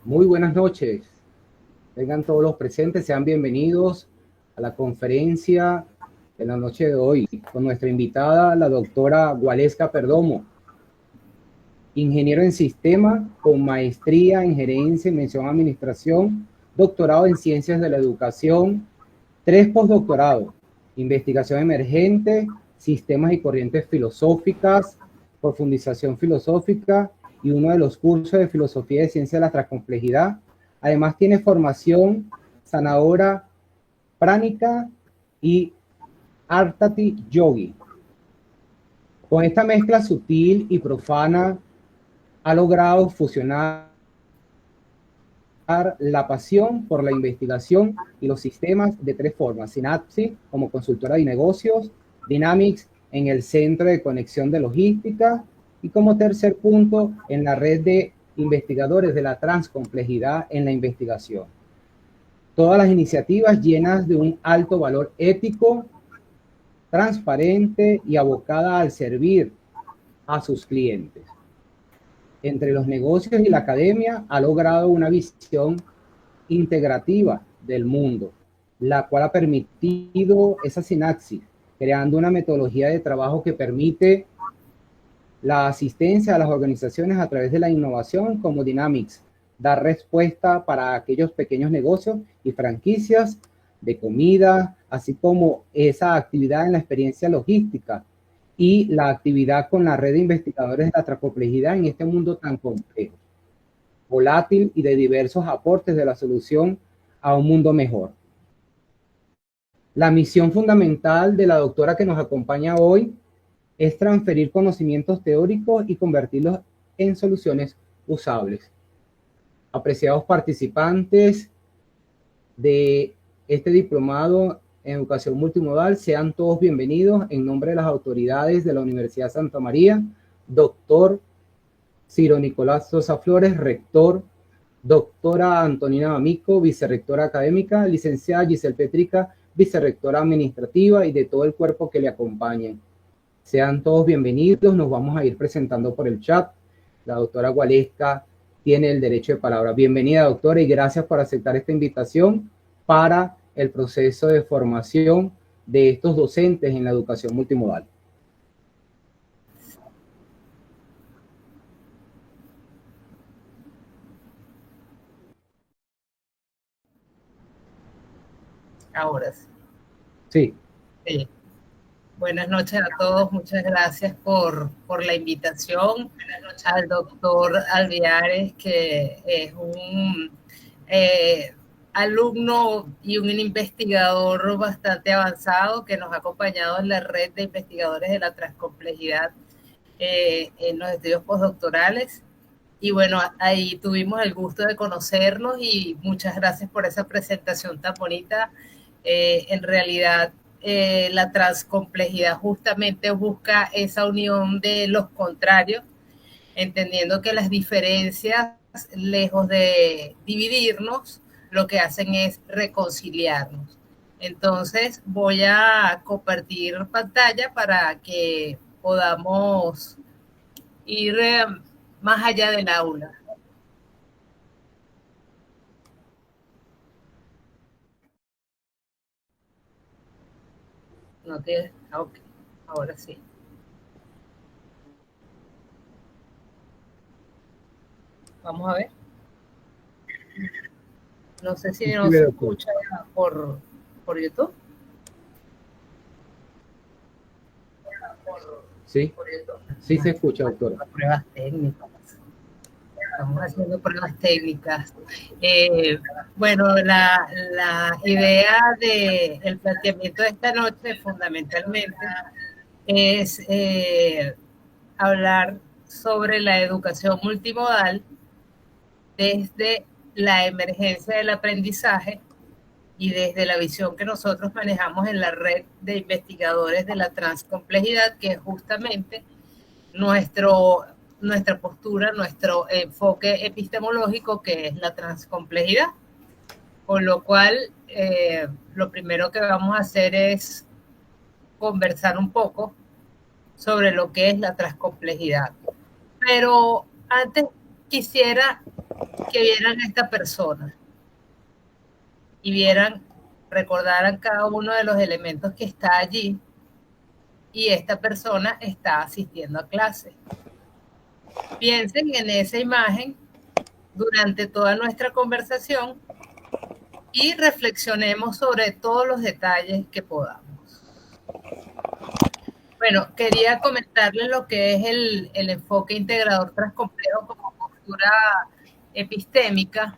Muy buenas noches. Vengan todos los presentes, sean bienvenidos a la conferencia de la noche de hoy con nuestra invitada, la doctora Gualesca Perdomo, ingeniero en sistema con maestría en gerencia y mención administración, doctorado en ciencias de la educación, 3 postdoctorados, investigación emergente, sistemas y corrientes filosóficas, profundización filosófica y uno de los cursos de filosofía de ciencia de la transcomplejidad. Además tiene formación sanadora pránica y Artati Yogi. Con esta mezcla sutil y profana ha logrado fusionar la pasión por la investigación y los sistemas de 3 formas: Synapsis como consultora de negocios, Dynamics en el centro de conexión de logística y como tercer punto en la red de investigadores de la transcomplejidad en la investigación. Todas las iniciativas llenas de un alto valor ético, transparente y abocada al servir a sus clientes. Entre los negocios y la academia ha logrado una visión integrativa del mundo, la cual ha permitido esa sinapsis, creando una metodología de trabajo que permite la asistencia a las organizaciones a través de la innovación como Dynamics, dar respuesta para aquellos pequeños negocios y franquicias de comida, así como esa actividad en la experiencia logística y la actividad con la red de investigadores de la transcomplejidad en este mundo tan complejo, volátil y de diversos aportes de la solución a un mundo mejor. La misión fundamental de la doctora que nos acompaña hoy es transferir conocimientos teóricos y convertirlos en soluciones usables. Apreciados participantes de este diplomado en educación multimodal, sean todos bienvenidos en nombre de las autoridades de la Universidad Santa María, doctor Ciro Nicolás Sosa Flores, rector, doctora Antonina Bamico, vicerrectora académica, licenciada Giselle Petrica, vicerrectora administrativa, y de todo el cuerpo que le acompañen. Sean todos bienvenidos, nos vamos a ir presentando por el chat. La doctora Gualesca tiene el derecho de palabra. Bienvenida, doctora, y gracias por aceptar esta invitación para el proceso de formación de estos docentes en la educación multimodal. Ahora sí. Sí. Sí. Buenas noches a todos, muchas gracias por la invitación. Al doctor Alviares, que es un alumno y un investigador bastante avanzado que nos ha acompañado en la red de investigadores de la transcomplejidad en los estudios postdoctorales. Y bueno, ahí tuvimos el gusto de conocernos y muchas gracias por esa presentación tan bonita. En realidad, la transcomplejidad justamente busca esa unión de los contrarios, entendiendo que las diferencias, lejos de dividirnos, lo que hacen es reconciliarnos. Entonces voy a compartir pantalla para que podamos ir más allá del aula. No te, ok, ahora sí. Vamos a ver. No sé si no se escucha por YouTube. Sí, sí se escucha, doctora. Pruebas técnicas. Estamos haciendo pruebas técnicas. Bueno, la idea del planteamiento de esta noche fundamentalmente es hablar sobre la educación multimodal desde la emergencia del aprendizaje y desde la visión que nosotros manejamos en la red de investigadores de la transcomplejidad, que es justamente nuestra postura, nuestro enfoque epistemológico, que es la transcomplejidad. Con lo cual, lo primero que vamos a hacer es conversar un poco sobre lo que es la transcomplejidad. Pero antes quisiera que vieran a esta persona y vieran, recordaran cada uno de los elementos que está allí y esta persona está asistiendo a clase. Piensen en esa imagen durante toda nuestra conversación y reflexionemos sobre todos los detalles que podamos. Bueno, quería comentarles lo que es el enfoque integrador transcomplejo como postura epistémica.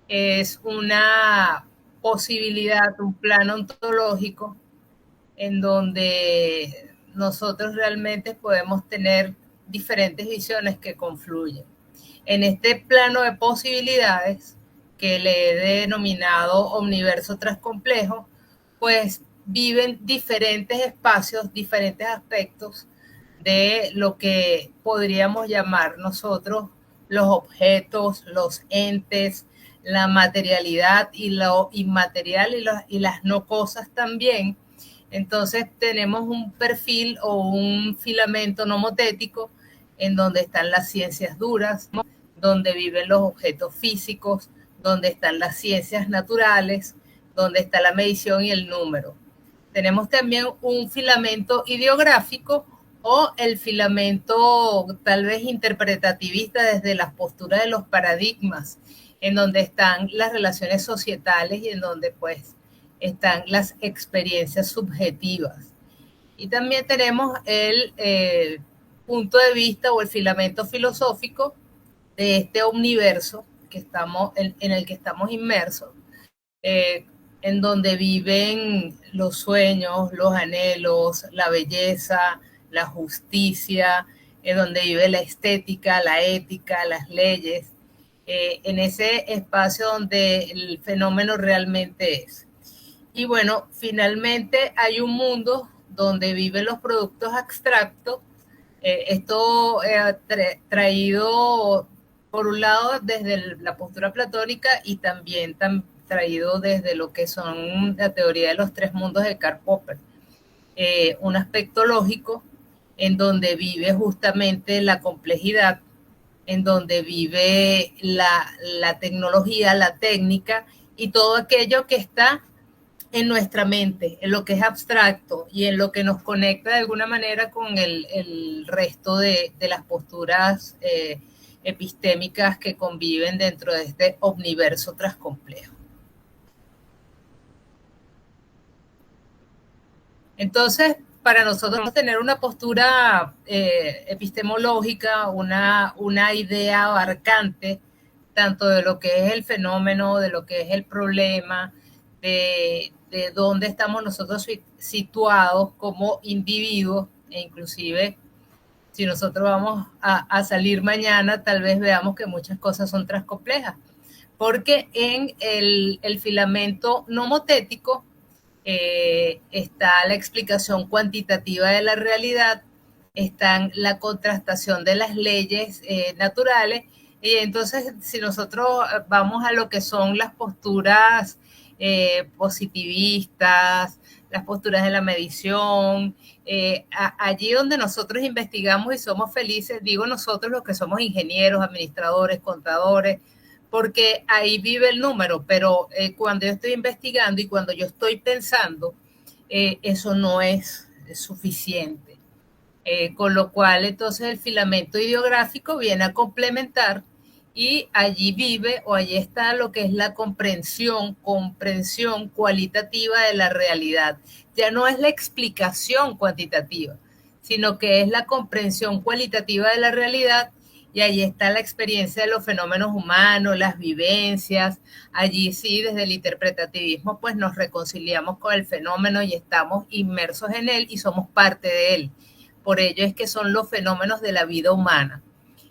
Es una posibilidad, un plano ontológico en donde nosotros realmente podemos tener diferentes visiones que confluyen. En este plano de posibilidades, que le he denominado omniverso transcomplejo, pues viven diferentes espacios, diferentes aspectos de lo que podríamos llamar nosotros los objetos, los entes, la materialidad y lo inmaterial y las no cosas también. Entonces tenemos un perfil o un filamento nomotético en donde están las ciencias duras, donde viven los objetos físicos, donde están las ciencias naturales, donde está la medición y el número. Tenemos también un filamento ideográfico o el filamento tal vez interpretativista desde las posturas de los paradigmas, en donde están las relaciones societales y en donde pues están las experiencias subjetivas. Y también tenemos el punto de vista o el filamento filosófico de este universo que estamos, en el que estamos inmersos, en donde viven los sueños, los anhelos, la belleza, la justicia, en donde vive la estética, la ética, las leyes, en ese espacio donde el fenómeno realmente es. Y bueno, finalmente hay un mundo donde viven los productos abstractos. Esto traído por un lado desde la postura platónica y también traído desde lo que son la teoría de los tres mundos de Karl Popper. Un aspecto lógico en donde vive justamente la complejidad, en donde vive la tecnología, la técnica y todo aquello que está en nuestra mente, en lo que es abstracto y en lo que nos conecta de alguna manera con el resto de las posturas epistémicas que conviven dentro de este omniverso transcomplejo. Entonces, para nosotros tener una postura epistemológica, una idea abarcante, tanto de lo que es el fenómeno, de lo que es el problema, de dónde estamos nosotros situados como individuos, e inclusive si nosotros vamos a salir mañana, tal vez veamos que muchas cosas son transcomplejas, porque en el filamento nomotético está la explicación cuantitativa de la realidad, está la contrastación de las leyes naturales, y entonces si nosotros vamos a lo que son las posturas positivistas, las posturas de la medición, allí donde nosotros investigamos y somos felices, digo nosotros los que somos ingenieros, administradores, contadores, porque ahí vive el número, pero cuando yo estoy investigando y cuando yo estoy pensando, eso no es suficiente. Con lo cual, entonces, el filamento ideográfico viene a complementar y allí vive o allí está lo que es la comprensión cualitativa de la realidad. Ya no es la explicación cuantitativa, sino que es la comprensión cualitativa de la realidad. Y allí está la experiencia de los fenómenos humanos, las vivencias. Allí sí, desde el interpretativismo, pues nos reconciliamos con el fenómeno y estamos inmersos en él y somos parte de él. Por ello es que son los fenómenos de la vida humana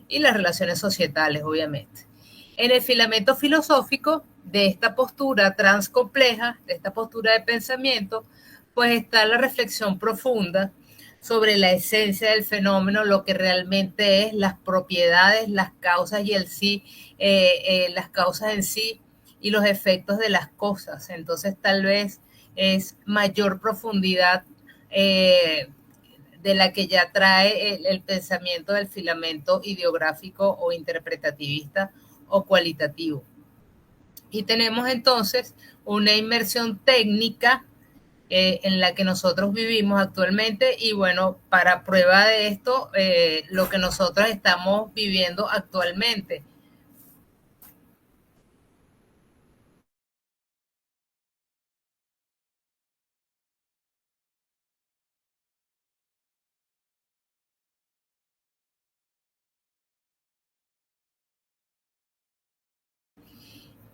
y las relaciones societales, obviamente. En el filamento filosófico de esta postura transcompleja, de esta postura de pensamiento, pues está la reflexión profunda sobre la esencia del fenómeno, lo que realmente es, las propiedades, las causas y el sí, las causas en sí y los efectos de las cosas. Entonces tal vez es mayor profundidad de la que ya trae el pensamiento del filamento ideográfico o interpretativista o cualitativo. Y tenemos entonces una inmersión técnica en la que nosotros vivimos actualmente y bueno, para prueba de esto, lo que nosotros estamos viviendo actualmente.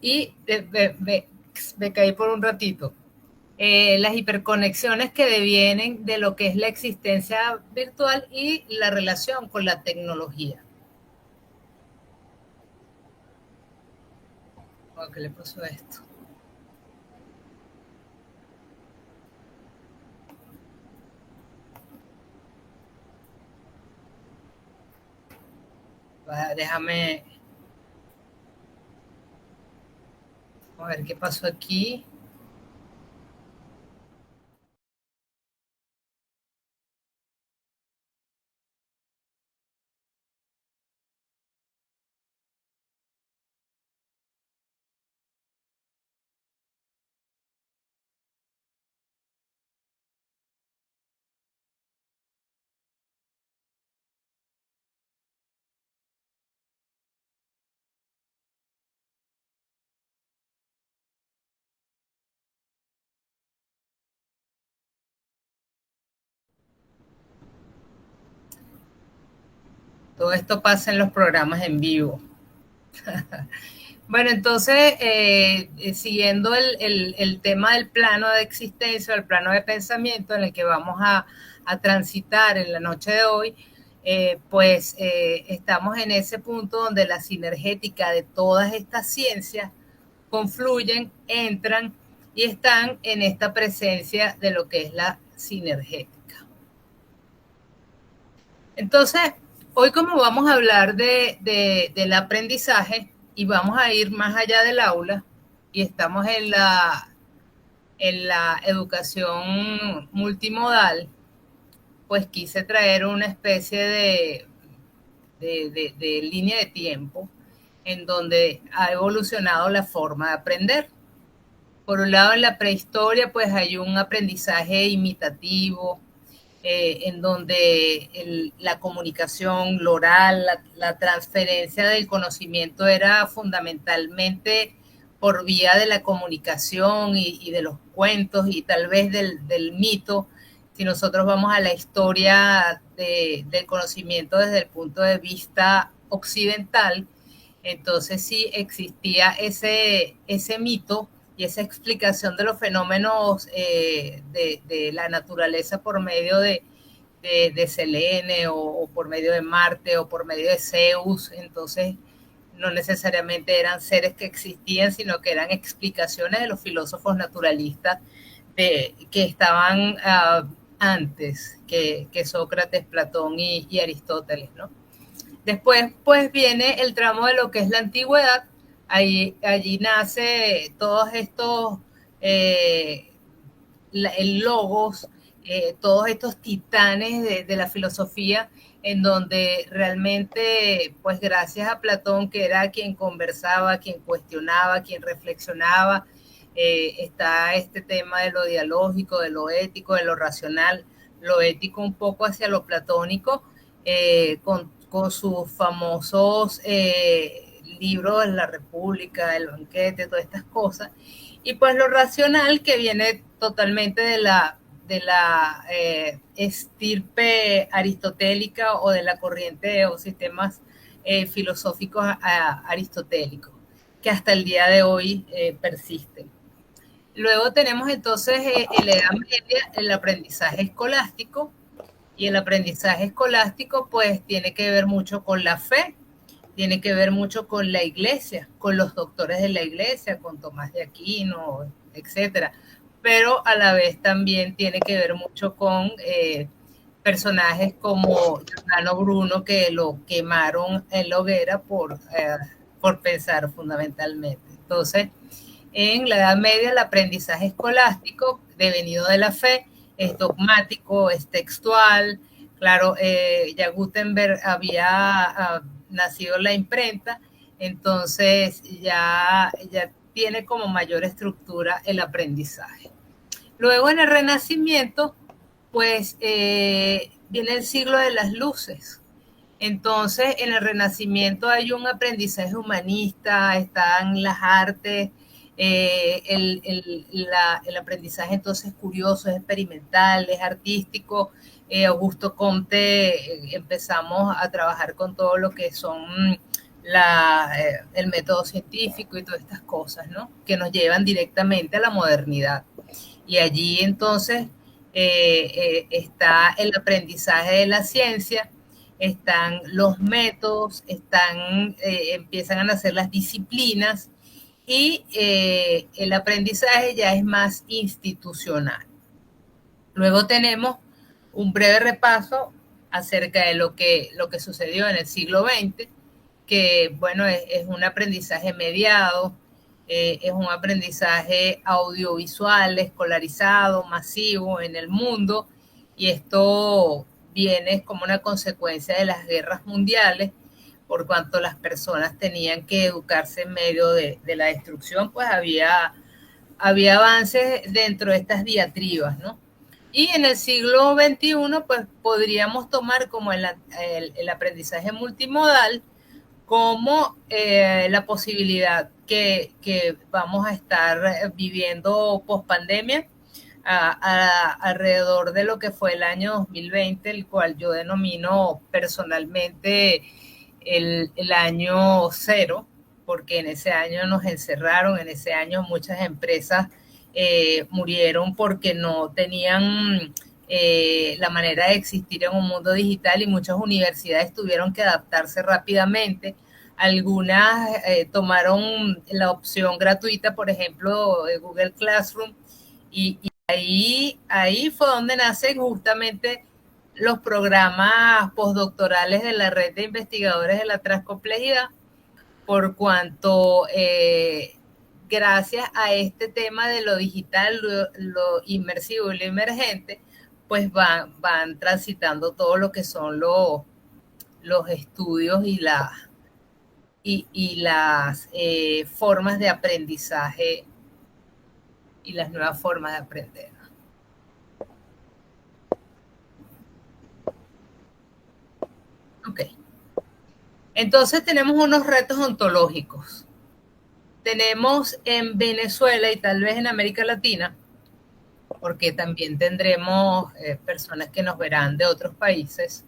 Y me caí por un ratito. Las hiperconexiones que devienen de lo que es la existencia virtual y la relación con la tecnología. ¿Qué le pasó a esto? Déjame a ver qué pasó aquí. Todo esto pasa en los programas en vivo. Bueno, entonces, siguiendo el tema del plano de existencia, el plano de pensamiento en el que vamos a transitar en la noche de hoy, pues estamos en ese punto donde la sinergética de todas estas ciencias confluyen, entran y están en esta presencia de lo que es la sinergética. Entonces, hoy como vamos a hablar del aprendizaje y vamos a ir más allá del aula y estamos en la educación multimodal, pues quise traer una especie de línea de tiempo en donde ha evolucionado la forma de aprender. Por un lado, en la prehistoria, pues hay un aprendizaje imitativo, en donde la comunicación, lo oral, la transferencia del conocimiento era fundamentalmente por vía de la comunicación y de los cuentos y tal vez del mito. Si nosotros vamos a la historia del conocimiento desde el punto de vista occidental, entonces sí existía ese mito y esa explicación de los fenómenos de la naturaleza por medio de Selene o por medio de Marte o por medio de Zeus. Entonces no necesariamente eran seres que existían, sino que eran explicaciones de los filósofos naturalistas que estaban antes que Sócrates, Platón y Aristóteles, ¿no? Después, pues, viene el tramo de lo que es la antigüedad. Allí nace todos estos, el logos, todos estos titanes de la filosofía, en donde realmente, pues gracias a Platón, que era quien conversaba, quien cuestionaba, quien reflexionaba, está este tema de lo dialógico, de lo ético, de lo racional, lo ético un poco hacia lo platónico, con sus famosos libros de la República, el banquete, todas estas cosas, y pues lo racional que viene totalmente de la estirpe aristotélica o de la corriente o sistemas filosóficos aristotélicos, que hasta el día de hoy persisten. Luego tenemos entonces en la Edad Media el aprendizaje escolástico, y el aprendizaje escolástico pues tiene que ver mucho con la fe, tiene que ver mucho con la iglesia, con los doctores de la iglesia, con Tomás de Aquino, etcétera. Pero a la vez también tiene que ver mucho con personajes como Giordano Bruno, que lo quemaron en la hoguera por pensar fundamentalmente. Entonces, en la Edad Media el aprendizaje escolástico devenido de la fe es dogmático, es textual, Claro, ya Gutenberg había nacido la imprenta, entonces ya tiene como mayor estructura el aprendizaje. Luego en el Renacimiento, pues viene el siglo de las luces. Entonces, en el Renacimiento hay un aprendizaje humanista, están las artes, el aprendizaje entonces curioso, es experimental, es artístico. Augusto Comte empezamos a trabajar con todo lo que son el método científico y todas estas cosas, ¿no? Que nos llevan directamente a la modernidad. Y allí entonces está el aprendizaje de la ciencia, están los métodos, empiezan a nacer las disciplinas y el aprendizaje ya es más institucional. Luego tenemos un breve repaso acerca de lo que sucedió en el siglo XX, que bueno, es un aprendizaje mediado, es un aprendizaje audiovisual, escolarizado, masivo en el mundo, y esto viene como una consecuencia de las guerras mundiales, por cuanto las personas tenían que educarse en medio de la destrucción, pues había avances dentro de estas diatribas, ¿no? Y en el siglo XXI, pues podríamos tomar como el aprendizaje multimodal como la posibilidad que vamos a estar viviendo post pandemia alrededor de lo que fue el año 2020, el cual yo denomino personalmente el año cero, porque en ese año nos encerraron, en ese año muchas empresas murieron porque no tenían la manera de existir en un mundo digital, y muchas universidades tuvieron que adaptarse rápidamente. Algunas tomaron la opción gratuita, por ejemplo, de Google Classroom, y ahí fue donde nacen justamente los programas postdoctorales de la red de investigadores de la transcomplejidad, por cuanto gracias a este tema de lo digital, lo inmersivo y lo emergente, pues van transitando todo lo que son los estudios y las formas de aprendizaje y las nuevas formas de aprender. Ok. Entonces tenemos unos retos ontológicos. Tenemos en Venezuela y tal vez en América Latina, porque también tendremos personas que nos verán de otros países,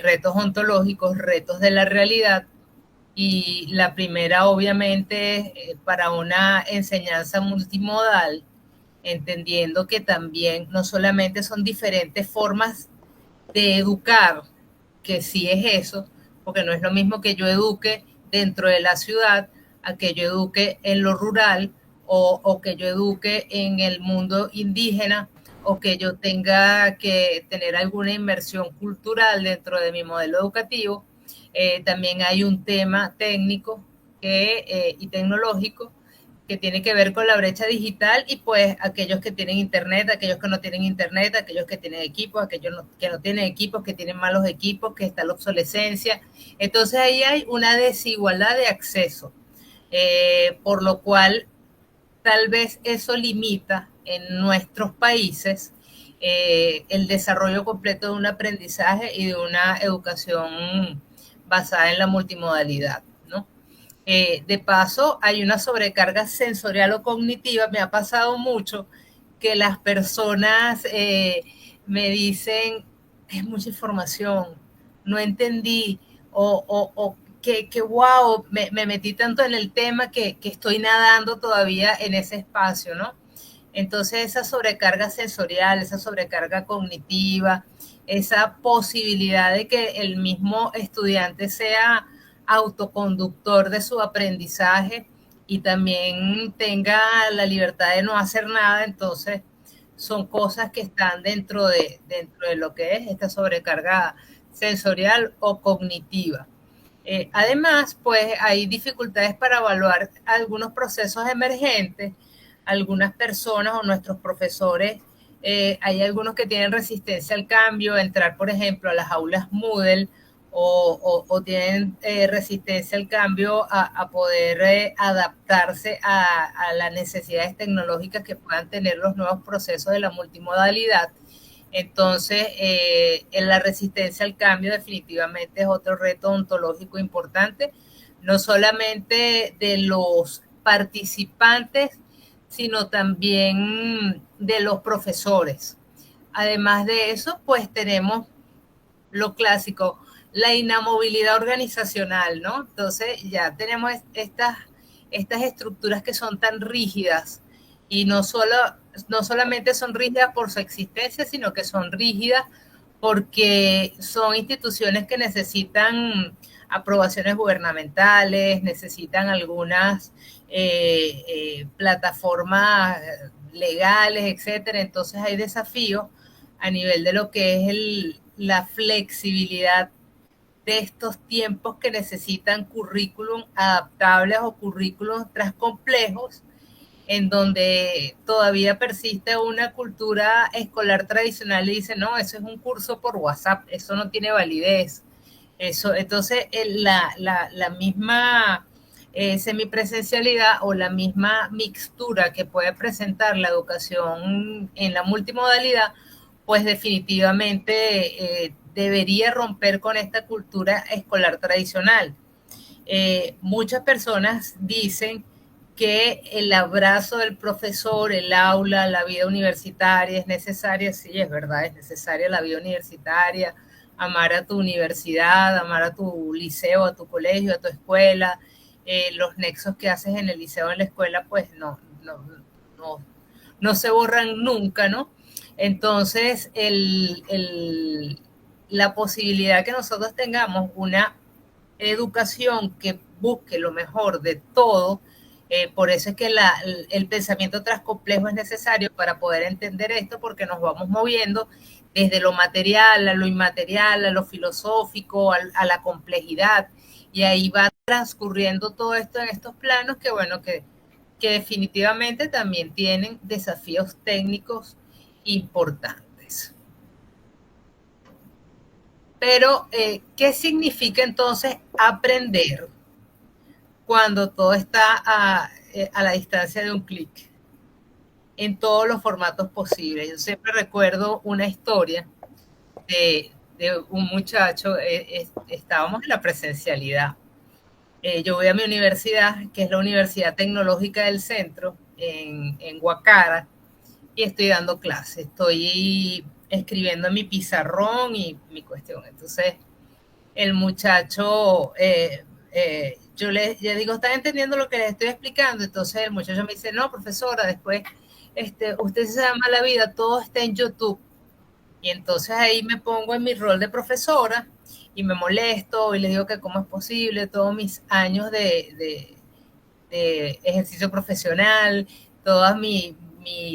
retos ontológicos, retos de la realidad. Y la primera, obviamente, para una enseñanza multimodal, entendiendo que también no solamente son diferentes formas de educar, que sí es eso, porque no es lo mismo que yo eduque dentro de la ciudad a que yo eduque en lo rural, o que yo eduque en el mundo indígena, o que yo tenga que tener alguna inmersión cultural dentro de mi modelo educativo. También hay un tema técnico y tecnológico que tiene que ver con la brecha digital, y pues aquellos que tienen internet, aquellos que no tienen internet, aquellos que tienen equipos, aquellos que no tienen equipos, que tienen malos equipos, que está la obsolescencia. Entonces ahí hay una desigualdad de acceso, por lo cual tal vez eso limita en nuestros países el desarrollo completo de un aprendizaje y de una educación basada en la multimodalidad, ¿no? De paso, hay una sobrecarga sensorial o cognitiva. Me ha pasado mucho que las personas me dicen, es mucha información, no entendí, o que wow, me metí tanto en el tema que estoy nadando todavía en ese espacio, ¿no? Entonces esa sobrecarga sensorial, esa sobrecarga cognitiva, esa posibilidad de que el mismo estudiante sea autoconductor de su aprendizaje y también tenga la libertad de no hacer nada, entonces son cosas que están dentro de lo que es esta sobrecarga sensorial o cognitiva. Además, pues hay dificultades para evaluar algunos procesos emergentes. Algunas personas o nuestros profesores hay algunos que tienen resistencia al cambio, entrar, por ejemplo, a las aulas Moodle, o tienen resistencia al cambio a poder adaptarse a las necesidades tecnológicas que puedan tener los nuevos procesos de la multimodalidad. Entonces, en la resistencia al cambio definitivamente es otro reto ontológico importante, no solamente de los participantes, sino también de los profesores. Además de eso, pues tenemos lo clásico, la inamovilidad organizacional, ¿no? Entonces ya tenemos estas estructuras que son tan rígidas y no solamente son rígidas por su existencia, sino que son rígidas porque son instituciones que necesitan aprobaciones gubernamentales, necesitan algunas plataformas legales, etcétera. Entonces hay desafíos a nivel de lo que es la flexibilidad de estos tiempos que necesitan currículum adaptables o currículum transcomplejos, en donde todavía persiste una cultura escolar tradicional y dice, no, eso es un curso por WhatsApp, eso no tiene validez. Eso, entonces, la misma semipresencialidad o la misma mixtura que puede presentar la educación en la multimodalidad, pues definitivamente debería romper con esta cultura escolar tradicional. Muchas personas dicen que el abrazo del profesor, el aula, la vida universitaria es necesaria. Sí, es verdad, es necesaria la vida universitaria, amar a tu universidad, amar a tu liceo, a tu colegio, a tu escuela. Los nexos que haces en el liceo, en la escuela, pues no se borran nunca, ¿no? Entonces, la posibilidad que nosotros tengamos una educación que busque lo mejor de todo, por eso es que el pensamiento transcomplejo es necesario para poder entender esto, porque nos vamos moviendo desde lo material a lo inmaterial, a lo filosófico, a la complejidad, y ahí va transcurriendo todo esto en estos planos que, bueno, que definitivamente también tienen desafíos técnicos importantes. Pero, ¿qué significa entonces aprender cuando todo está a la distancia de un clic en todos los formatos posibles? Yo siempre recuerdo una historia de un muchacho, estábamos en la presencialidad. Yo voy a mi universidad, que es la Universidad Tecnológica del Centro, en Guacara, y estoy dando clases. Estoy escribiendo en mi pizarrón y mi cuestión. Entonces, el muchacho, yo le digo, ¿están entendiendo lo que les estoy explicando? Entonces el muchacho me dice, no, profesora, después, usted se llama la vida, todo está en YouTube. Y entonces ahí me pongo en mi rol de profesora y me molesto y le digo que cómo es posible, todos mis años de ejercicio profesional, toda mi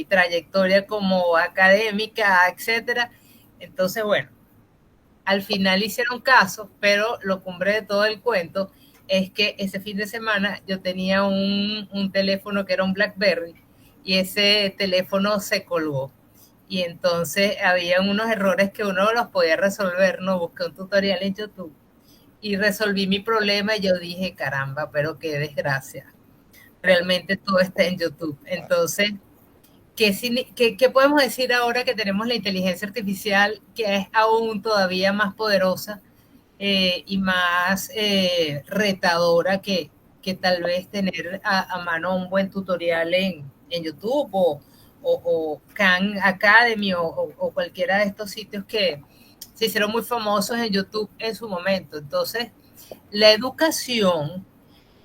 trayectoria como académica, etcétera. Entonces, bueno, al final hicieron caso, pero lo cumbre de todo el cuento es que ese fin de semana yo tenía un teléfono que era un BlackBerry y ese teléfono se colgó. Y entonces había unos errores que uno los podía resolver, ¿no? Busqué un tutorial en YouTube y resolví mi problema y yo dije, caramba, pero qué desgracia. Realmente todo está en YouTube. Entonces, ¿qué podemos decir ahora que tenemos la inteligencia artificial, que es aún todavía más poderosa y más retadora que tal vez tener a mano un buen tutorial en YouTube o Khan Academy o cualquiera de estos sitios que se hicieron muy famosos en YouTube en su momento? Entonces, la educación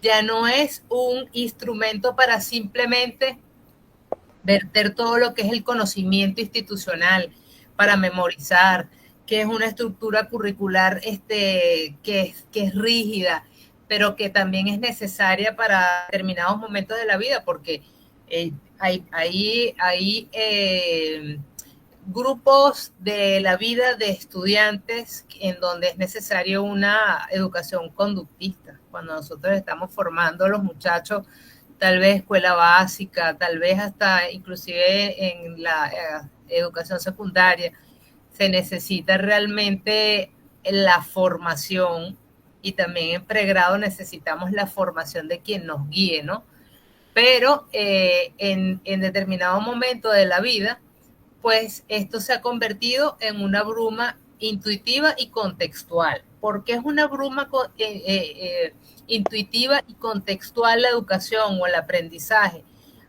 ya no es un instrumento para simplemente verter todo lo que es el conocimiento institucional, para memorizar, que es una estructura curricular que es rígida, pero que también es necesaria para determinados momentos de la vida, porque hay grupos de la vida de estudiantes en donde es necesario una educación conductista. Cuando nosotros estamos formando a los muchachos, tal vez escuela básica, tal vez hasta inclusive en educación secundaria, se necesita realmente la formación, y también en pregrado necesitamos la formación de quien nos guíe, ¿no? Pero en determinado momento de la vida, pues esto se ha convertido en una bruma intuitiva y contextual. ¿Por qué es una bruma intuitiva y contextual la educación o el aprendizaje?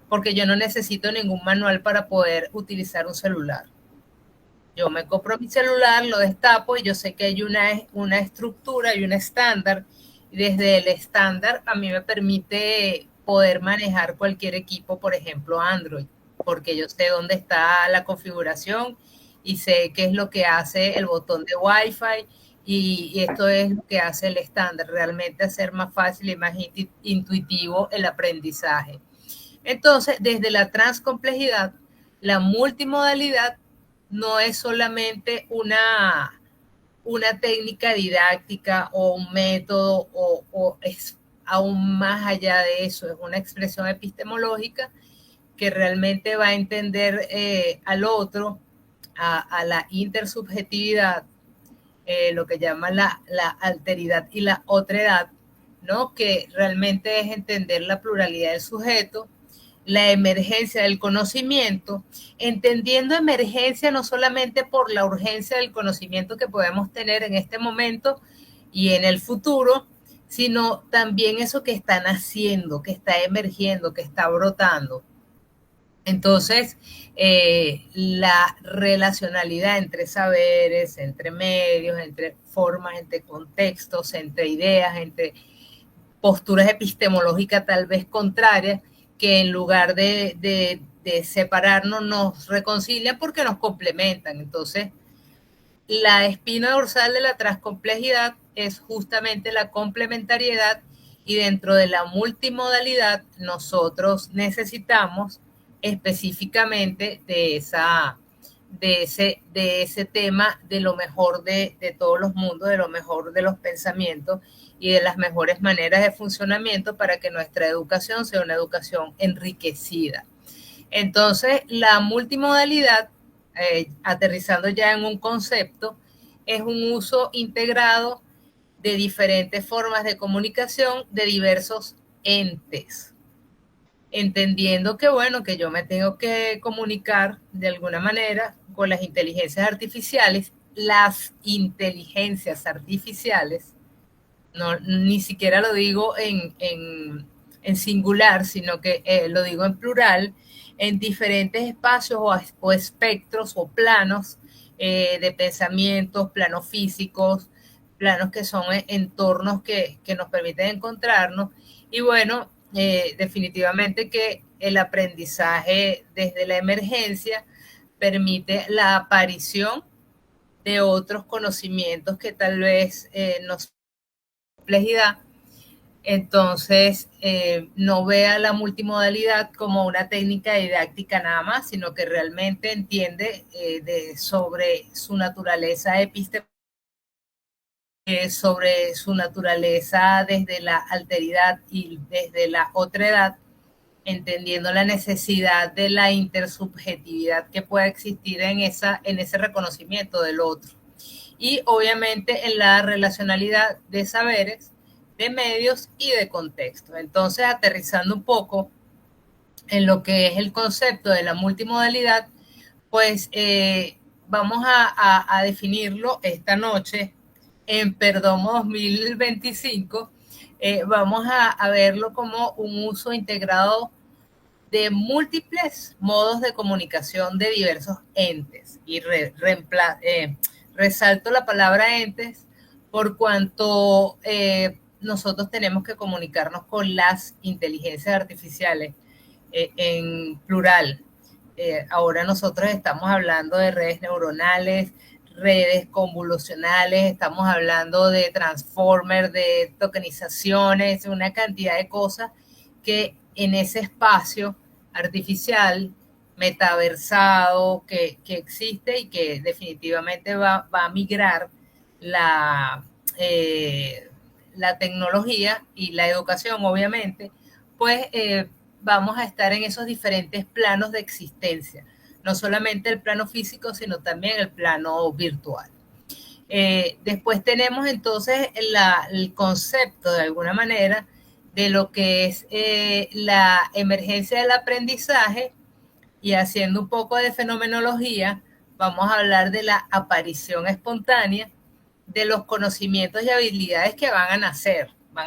Porque yo no necesito ningún manual para poder utilizar un celular. Yo me compro mi celular, lo destapo y yo sé que hay una estructura y un estándar. Y desde el estándar a mí me permite poder manejar cualquier equipo, por ejemplo Android, porque yo sé dónde está la configuración y sé qué es lo que hace el botón de Wi-Fi, y esto es lo que hace el estándar, realmente hacer más fácil y más intuitivo el aprendizaje. Entonces, desde la transcomplejidad, la multimodalidad no es solamente una técnica didáctica o un método, o es aún más allá de eso, es una expresión epistemológica que realmente va a entender al otro, a la intersubjetividad, lo que llama la alteridad y la otredad, ¿no? Que realmente es entender la pluralidad del sujeto, la emergencia del conocimiento, entendiendo emergencia no solamente por la urgencia del conocimiento que podemos tener en este momento y en el futuro, sino también eso que está naciendo, que está emergiendo, que está brotando. Entonces, la relacionalidad entre saberes, entre medios, entre formas, entre contextos, entre ideas, entre posturas epistemológicas tal vez contrarias, que en lugar de separarnos nos reconcilian porque nos complementan. Entonces, la espina dorsal de la transcomplejidad es justamente la complementariedad, y dentro de la multimodalidad nosotros necesitamos específicamente de ese tema, de lo mejor de todos los mundos, de lo mejor de los pensamientos y de las mejores maneras de funcionamiento para que nuestra educación sea una educación enriquecida. Entonces, la multimodalidad, aterrizando ya en un concepto, es un uso integrado de diferentes formas de comunicación de diversos entes, entendiendo que, bueno, que yo me tengo que comunicar de alguna manera con las inteligencias artificiales. Las inteligencias artificiales, no, ni siquiera lo digo en singular, sino que lo digo en plural, en diferentes espacios o espectros o planos de pensamientos, planos físicos, planos que son entornos que nos permiten encontrarnos. Y bueno, definitivamente que el aprendizaje desde la emergencia permite la aparición de otros conocimientos que tal vez nos complejidad. Entonces, no vea la multimodalidad como una técnica didáctica nada más, sino que realmente entiende sobre su naturaleza epistemológica, sobre su naturaleza desde la alteridad y desde la otredad, entendiendo la necesidad de la intersubjetividad que pueda existir en ese reconocimiento del otro. Y obviamente en la relacionalidad de saberes, de medios y de contexto. Entonces, aterrizando un poco en lo que es el concepto de la multimodalidad, pues vamos a definirlo esta noche en Perdomo 2025. Vamos a verlo como un uso integrado de múltiples modos de comunicación de diversos entes. Y resalto la palabra entes por cuanto nosotros tenemos que comunicarnos con las inteligencias artificiales en plural. Ahora nosotros estamos hablando de redes neuronales, redes convolucionales, estamos hablando de transformers, de tokenizaciones, una cantidad de cosas que en ese espacio artificial, metaversado, que existe y que definitivamente va a migrar la tecnología y la educación, obviamente, pues vamos a estar en esos diferentes planos de existencia. no solamente el plano físico, sino también el plano virtual. Después tenemos entonces el concepto, de alguna manera, de lo que es la emergencia del aprendizaje, y haciendo un poco de fenomenología, vamos a hablar de la aparición espontánea de los conocimientos y habilidades que van a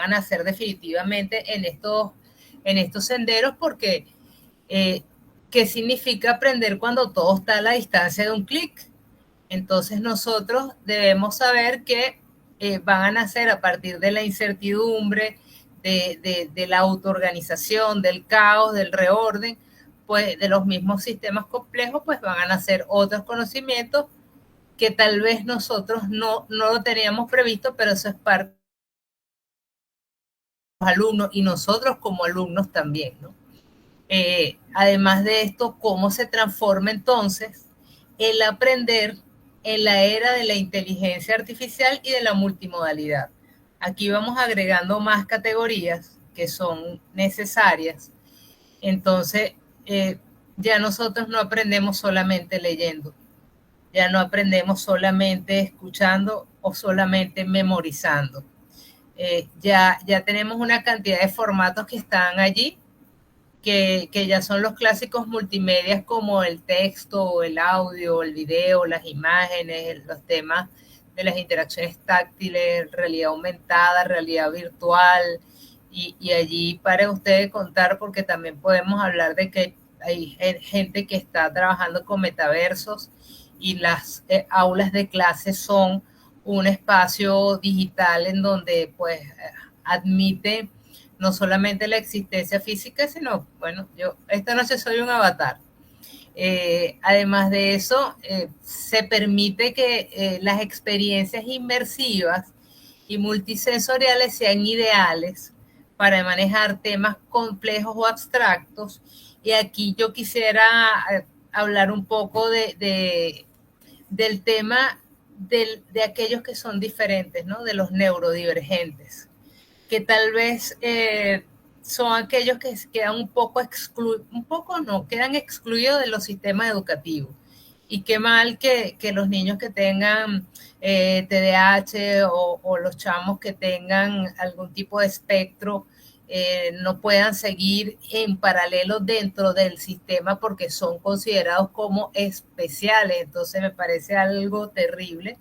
nacer definitivamente en estos senderos, porque ¿qué significa aprender cuando todo está a la distancia de un clic? Entonces nosotros debemos saber que van a nacer a partir de la incertidumbre, de la autoorganización, del caos, del reorden, pues de los mismos sistemas complejos, pues van a nacer otros conocimientos que tal vez nosotros no lo teníamos previsto, pero eso es parte de los alumnos y nosotros como alumnos también, ¿no? Además de esto, ¿cómo se transforma entonces el aprender en la era de la inteligencia artificial y de la multimodalidad? Aquí vamos agregando más categorías que son necesarias. Entonces, ya nosotros no aprendemos solamente leyendo, ya no aprendemos solamente escuchando o solamente memorizando. Ya tenemos una cantidad de formatos que están allí, que ya son los clásicos multimedias, como el texto, el audio, el video, las imágenes, los temas de las interacciones táctiles, realidad aumentada, realidad virtual, y allí para ustedes contar, porque también podemos hablar de que hay gente que está trabajando con metaversos, y las aulas de clase son un espacio digital en donde pues admite no solamente la existencia física, sino, bueno, yo esta noche soy un avatar. Además de eso, se permite que las experiencias inmersivas y multisensoriales sean ideales para manejar temas complejos o abstractos. Y aquí yo quisiera hablar un poco del tema de aquellos que son diferentes, ¿no? De los neurodivergentes, que tal vez son aquellos que quedan quedan excluidos de los sistemas educativos. Y qué mal que los niños que tengan TDAH o los chamos que tengan algún tipo de espectro no puedan seguir en paralelo dentro del sistema, porque son considerados como especiales. Entonces me parece algo terrible.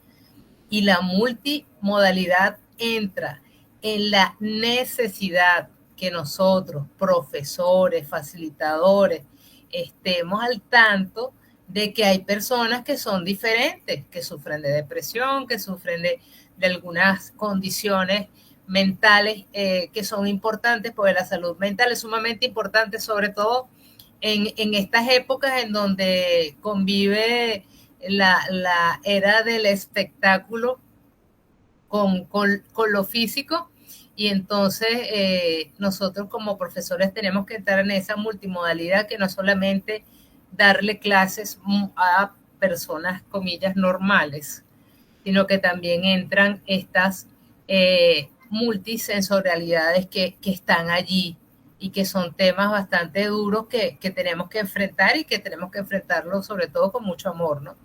Y la multimodalidad entra en la necesidad que nosotros, profesores, facilitadores, estemos al tanto de que hay personas que son diferentes, que sufren de depresión, que sufren de algunas condiciones mentales que son importantes, porque la salud mental es sumamente importante, sobre todo en estas épocas en donde convive la era del espectáculo con lo físico. Y entonces nosotros como profesores tenemos que entrar en esa multimodalidad, que no es solamente darle clases a personas, comillas, normales, sino que también entran estas multisensorialidades que están allí y que son temas bastante duros que tenemos que enfrentar, y que tenemos que enfrentarlo sobre todo con mucho amor, ¿no?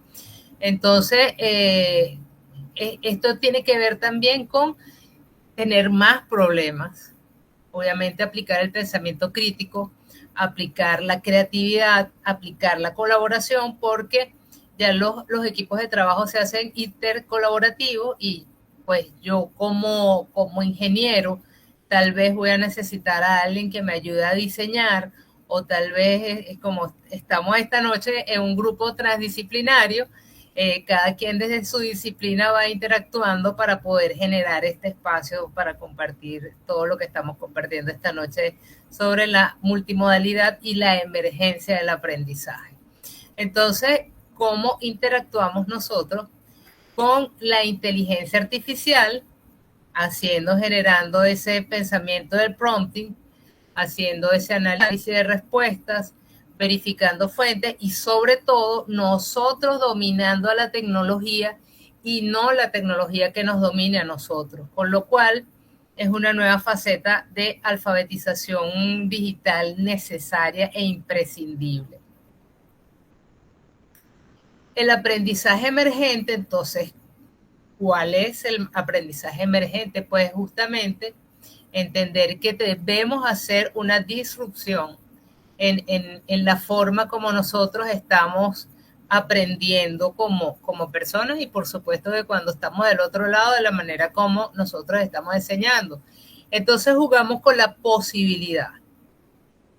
Entonces, esto tiene que ver también con tener más problemas, obviamente aplicar el pensamiento crítico, aplicar la creatividad, aplicar la colaboración, porque ya los equipos de trabajo se hacen intercolaborativos, y pues yo como ingeniero tal vez voy a necesitar a alguien que me ayude a diseñar, o tal vez como estamos esta noche en un grupo transdisciplinario, cada quien desde su disciplina va interactuando para poder generar este espacio para compartir todo lo que estamos compartiendo esta noche sobre la multimodalidad y la emergencia del aprendizaje. Entonces, ¿cómo interactuamos nosotros con la inteligencia artificial? Generando ese pensamiento del prompting, haciendo ese análisis de respuestas, verificando fuentes, y sobre todo nosotros dominando a la tecnología y no la tecnología que nos domine a nosotros, con lo cual es una nueva faceta de alfabetización digital necesaria e imprescindible. El aprendizaje emergente, entonces, ¿cuál es el aprendizaje emergente? Pues justamente entender que debemos hacer una disrupción en la forma como nosotros estamos aprendiendo como personas y por supuesto que cuando estamos del otro lado de la manera como nosotros estamos enseñando. Entonces jugamos con la posibilidad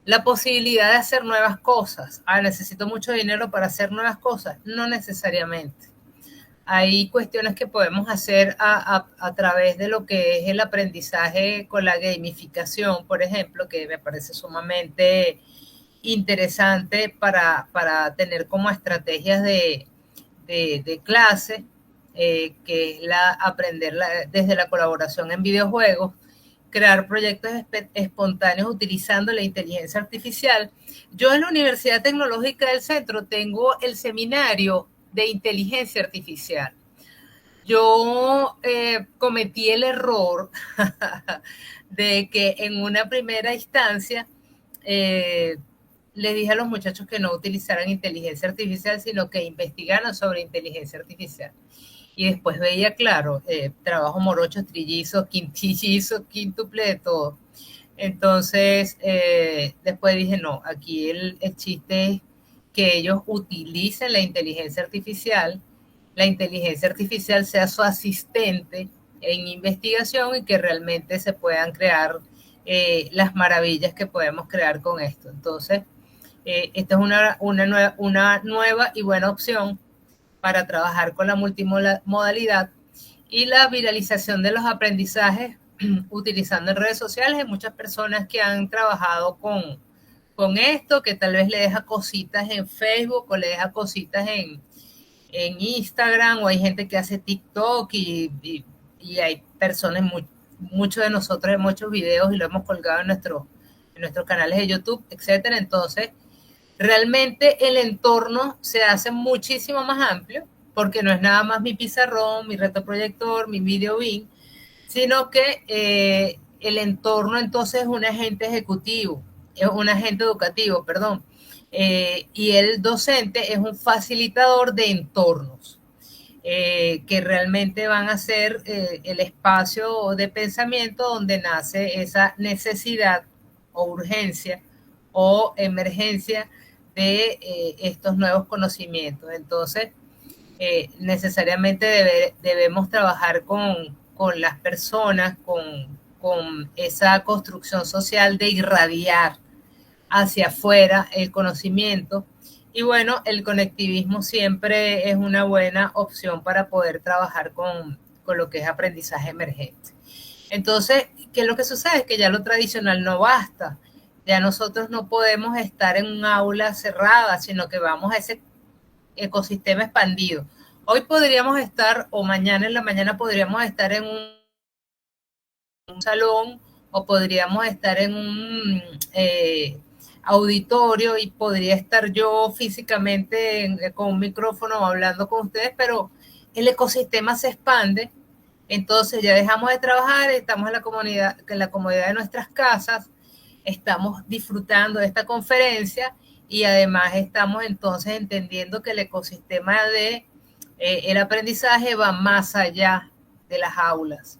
de hacer nuevas cosas. Ah, necesito mucho dinero para hacer nuevas cosas. No necesariamente. Hay cuestiones que podemos hacer a través de lo que es el aprendizaje con la gamificación, por ejemplo, que me parece sumamente interesante para tener como estrategias de clase, que es aprender desde la colaboración en videojuegos, crear proyectos espontáneos utilizando la inteligencia artificial. Yo en la Universidad Tecnológica del Centro tengo el seminario de inteligencia artificial. Yo cometí el error de que en una primera instancia le dije a los muchachos que no utilizaran inteligencia artificial, sino que investigaran sobre inteligencia artificial. Y después veía, claro, trabajo morocho, trillizo, quintillizo, quíntuple, de todo. Entonces, después dije, no, aquí el chiste es que ellos utilicen la inteligencia artificial sea su asistente en investigación y que realmente se puedan crear las maravillas que podemos crear con esto. Entonces, esta es una nueva y buena opción para trabajar con la multimodalidad y la viralización de los aprendizajes utilizando en redes sociales. Hay muchas personas que han trabajado con esto, que tal vez le deja cositas en Facebook o le deja cositas en Instagram, o hay gente que hace TikTok y hay personas, muchos de nosotros hemos hecho videos y lo hemos colgado en nuestros canales de YouTube, etcétera. Entonces, realmente el entorno se hace muchísimo más amplio, porque no es nada más mi pizarrón, mi retroproyector, mi video bin, sino que el entorno entonces es un agente ejecutivo, es un agente educativo, perdón, y el docente es un facilitador de entornos. Que realmente van a ser el espacio de pensamiento donde nace esa necesidad o urgencia o emergencia de estos nuevos conocimientos. Entonces, necesariamente debemos trabajar con las personas, con esa construcción social de irradiar hacia afuera el conocimiento. Y bueno, el conectivismo siempre es una buena opción para poder trabajar con lo que es aprendizaje emergente. Entonces, ¿qué es lo que sucede? Es que ya lo tradicional no basta. Ya nosotros no podemos estar en un aula cerrada, sino que vamos a ese ecosistema expandido. Hoy podríamos estar, o mañana en la mañana podríamos estar en un salón, o podríamos estar en un auditorio, y podría estar yo físicamente con un micrófono hablando con ustedes, pero el ecosistema se expande. Entonces ya dejamos de trabajar, estamos en la comodidad de nuestras casas, estamos disfrutando de esta conferencia y además estamos entonces entendiendo que el ecosistema de el aprendizaje va más allá de las aulas,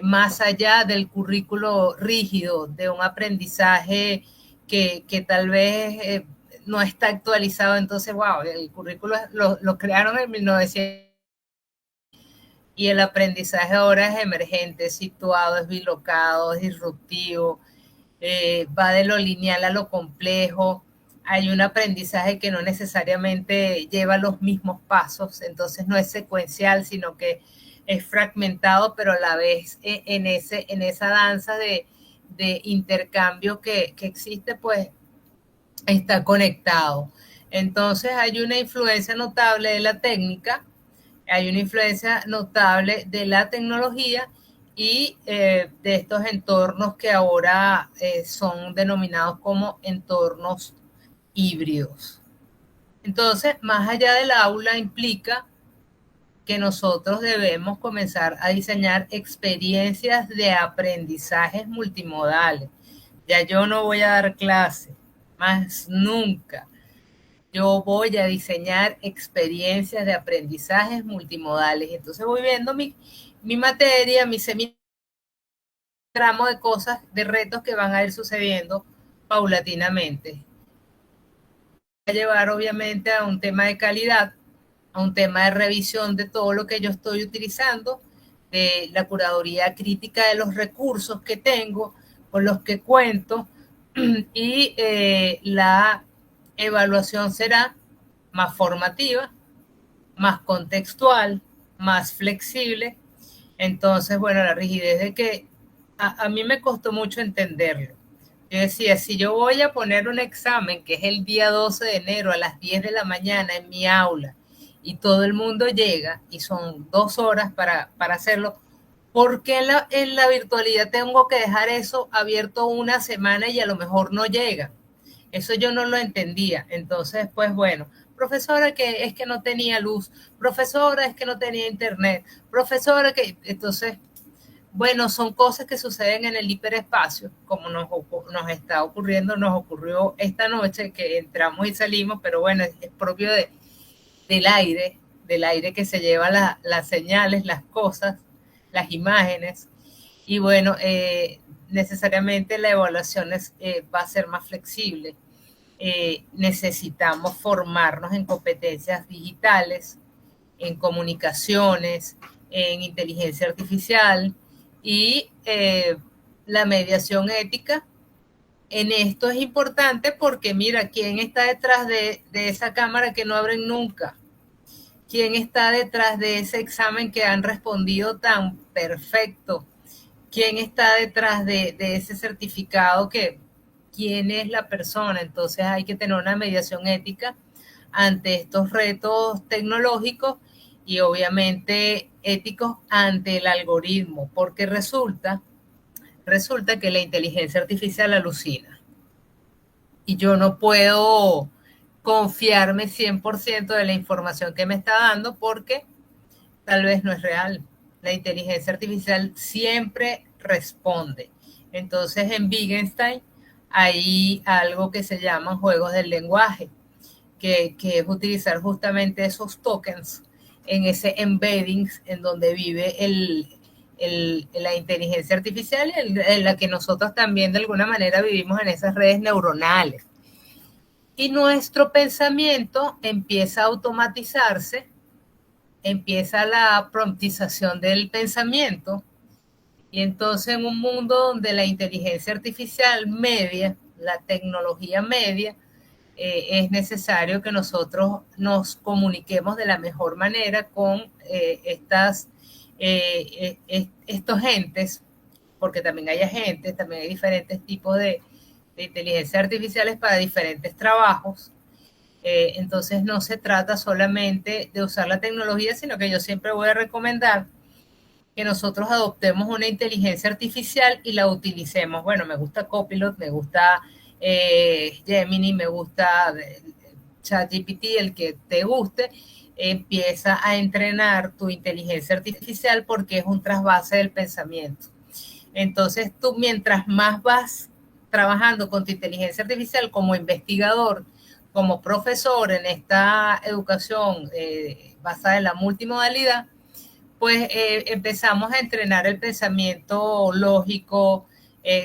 más allá del currículo rígido, de un aprendizaje que tal vez no está actualizado. Entonces, wow, el currículo lo crearon en 1900 y el aprendizaje ahora es emergente, es situado, es bilocado, es disruptivo, va de lo lineal a lo complejo. Hay un aprendizaje que no necesariamente lleva los mismos pasos, entonces no es secuencial, sino que es fragmentado, pero a la vez en esa danza de intercambio que existe, pues está conectado. Entonces hay una influencia notable de la técnica, hay una influencia notable de la tecnología y de estos entornos que ahora son denominados como entornos híbridos. Entonces, más allá del aula implica que nosotros debemos comenzar a diseñar experiencias de aprendizajes multimodales. Ya yo no voy a dar clase, más nunca. yo voy a diseñar experiencias de aprendizajes multimodales. Entonces voy viendo mi materia, mi tramo de cosas, de retos que van a ir sucediendo paulatinamente. A llevar obviamente a un tema de calidad, a un tema de revisión de todo lo que yo estoy utilizando, de la curaduría crítica de los recursos que tengo, con los que cuento, y la evaluación será más formativa, más contextual, más flexible. Entonces, bueno, la rigidez de que a mí me costó mucho entenderlo. Yo decía, si yo voy a poner un examen que es el día 12 de enero a las 10 de la mañana en mi aula y todo el mundo llega y son 2 horas para hacerlo, ¿por qué en la virtualidad tengo que dejar eso abierto una semana y a lo mejor no llega? Eso yo no lo entendía. Entonces, pues bueno, profesora que es que no tenía luz, profesora es que no tenía internet, profesora que... Entonces, bueno, son cosas que suceden en el hiperespacio, como nos está ocurriendo, nos ocurrió esta noche que entramos y salimos, pero bueno, es propio del aire que se lleva las señales, las cosas, las imágenes. Y bueno, necesariamente la evaluación va a ser más flexible. Necesitamos formarnos en competencias digitales, en comunicaciones, en inteligencia artificial y la mediación ética. En esto es importante porque mira, ¿quién está detrás de esa cámara que no abren nunca? ¿Quién está detrás de ese examen que han respondido tan perfecto? ¿Quién está detrás de ese certificado que, quién es la persona? Entonces hay que tener una mediación ética ante estos retos tecnológicos y obviamente éticos ante el algoritmo, porque resulta que la inteligencia artificial alucina y yo no puedo confiarme 100% de la información que me está dando porque tal vez no es real. La inteligencia artificial siempre responde. Entonces en Wittgenstein hay algo que se llaman juegos del lenguaje, que es utilizar justamente esos tokens en ese embedding en donde vive la inteligencia artificial, en la que nosotros también de alguna manera vivimos en esas redes neuronales. Y nuestro pensamiento empieza a automatizarse, empieza la promptización del pensamiento, y entonces en un mundo donde la inteligencia artificial media, la tecnología media, es necesario que nosotros nos comuniquemos de la mejor manera con estos entes, porque también hay agentes, también hay diferentes tipos de inteligencia artificiales para diferentes trabajos. Entonces no se trata solamente de usar la tecnología, sino que yo siempre voy a recomendar que nosotros adoptemos una inteligencia artificial y la utilicemos. Bueno, me gusta Copilot, me gusta Gemini, me gusta ChatGPT, el que te guste. Empieza a entrenar tu inteligencia artificial porque es un trasvase del pensamiento. Entonces tú mientras más vas trabajando con tu inteligencia artificial como investigador, como profesor en esta educación basada en la multimodalidad, pues empezamos a entrenar el pensamiento lógico,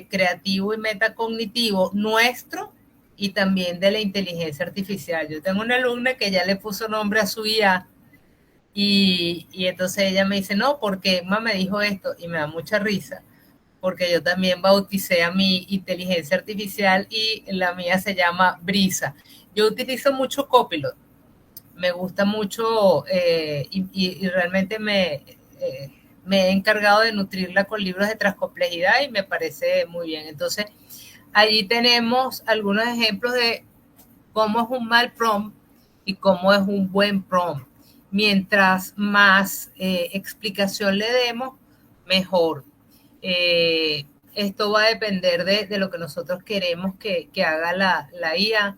creativo y metacognitivo nuestro y también de la inteligencia artificial. Yo tengo una alumna que ya le puso nombre a su IA y entonces ella me dice, no, porque Emma me dijo esto y me da mucha risa, porque yo también bauticé a mi inteligencia artificial y la mía se llama Brisa. Yo utilizo mucho Copilot, me gusta mucho y realmente me he encargado de nutrirla con libros de transcomplejidad y me parece muy bien. Entonces, allí tenemos algunos ejemplos de cómo es un mal prompt y cómo es un buen prompt. Mientras más explicación le demos, mejor. Esto va a depender de lo que nosotros queremos que haga la IA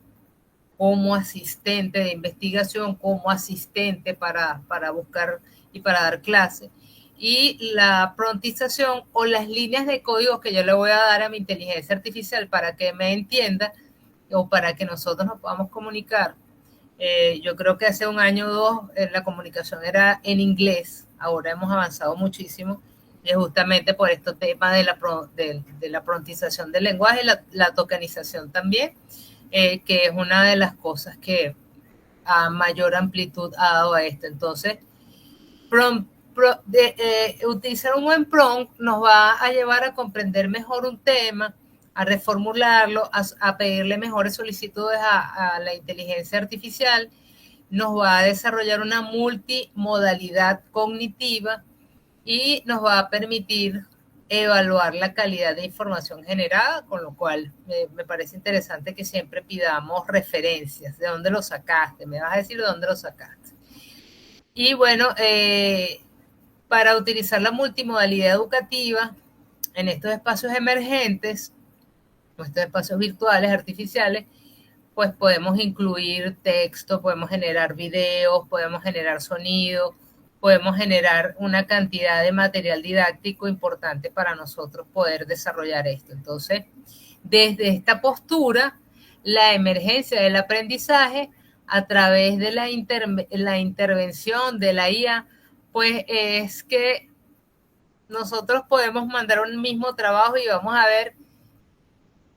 como asistente de investigación, como asistente para buscar y para dar clase. Y la prontización o las líneas de código que yo le voy a dar a mi inteligencia artificial para que me entienda o para que nosotros nos podamos comunicar Yo creo que hace un año o dos la comunicación era en inglés, ahora hemos avanzado muchísimo, y es justamente por estos temas de la prontización del lenguaje, la tokenización también, que es una de las cosas que a mayor amplitud ha dado a esto. Entonces, utilizar un buen prompt nos va a llevar a comprender mejor un tema, a reformularlo, a pedirle mejores solicitudes a la inteligencia artificial, nos va a desarrollar una multimodalidad cognitiva y nos va a permitir evaluar la calidad de información generada, con lo cual me parece interesante que siempre pidamos referencias, de dónde lo sacaste, me vas a decir de dónde lo sacaste. Y bueno, para utilizar la multimodalidad educativa en estos espacios emergentes, estos espacios virtuales, artificiales, pues podemos incluir texto, podemos generar videos, podemos generar sonido, podemos generar una cantidad de material didáctico importante para nosotros poder desarrollar esto. Entonces, desde esta postura, la emergencia del aprendizaje a través de la intervención de la IA, pues es que nosotros podemos mandar un mismo trabajo y vamos a ver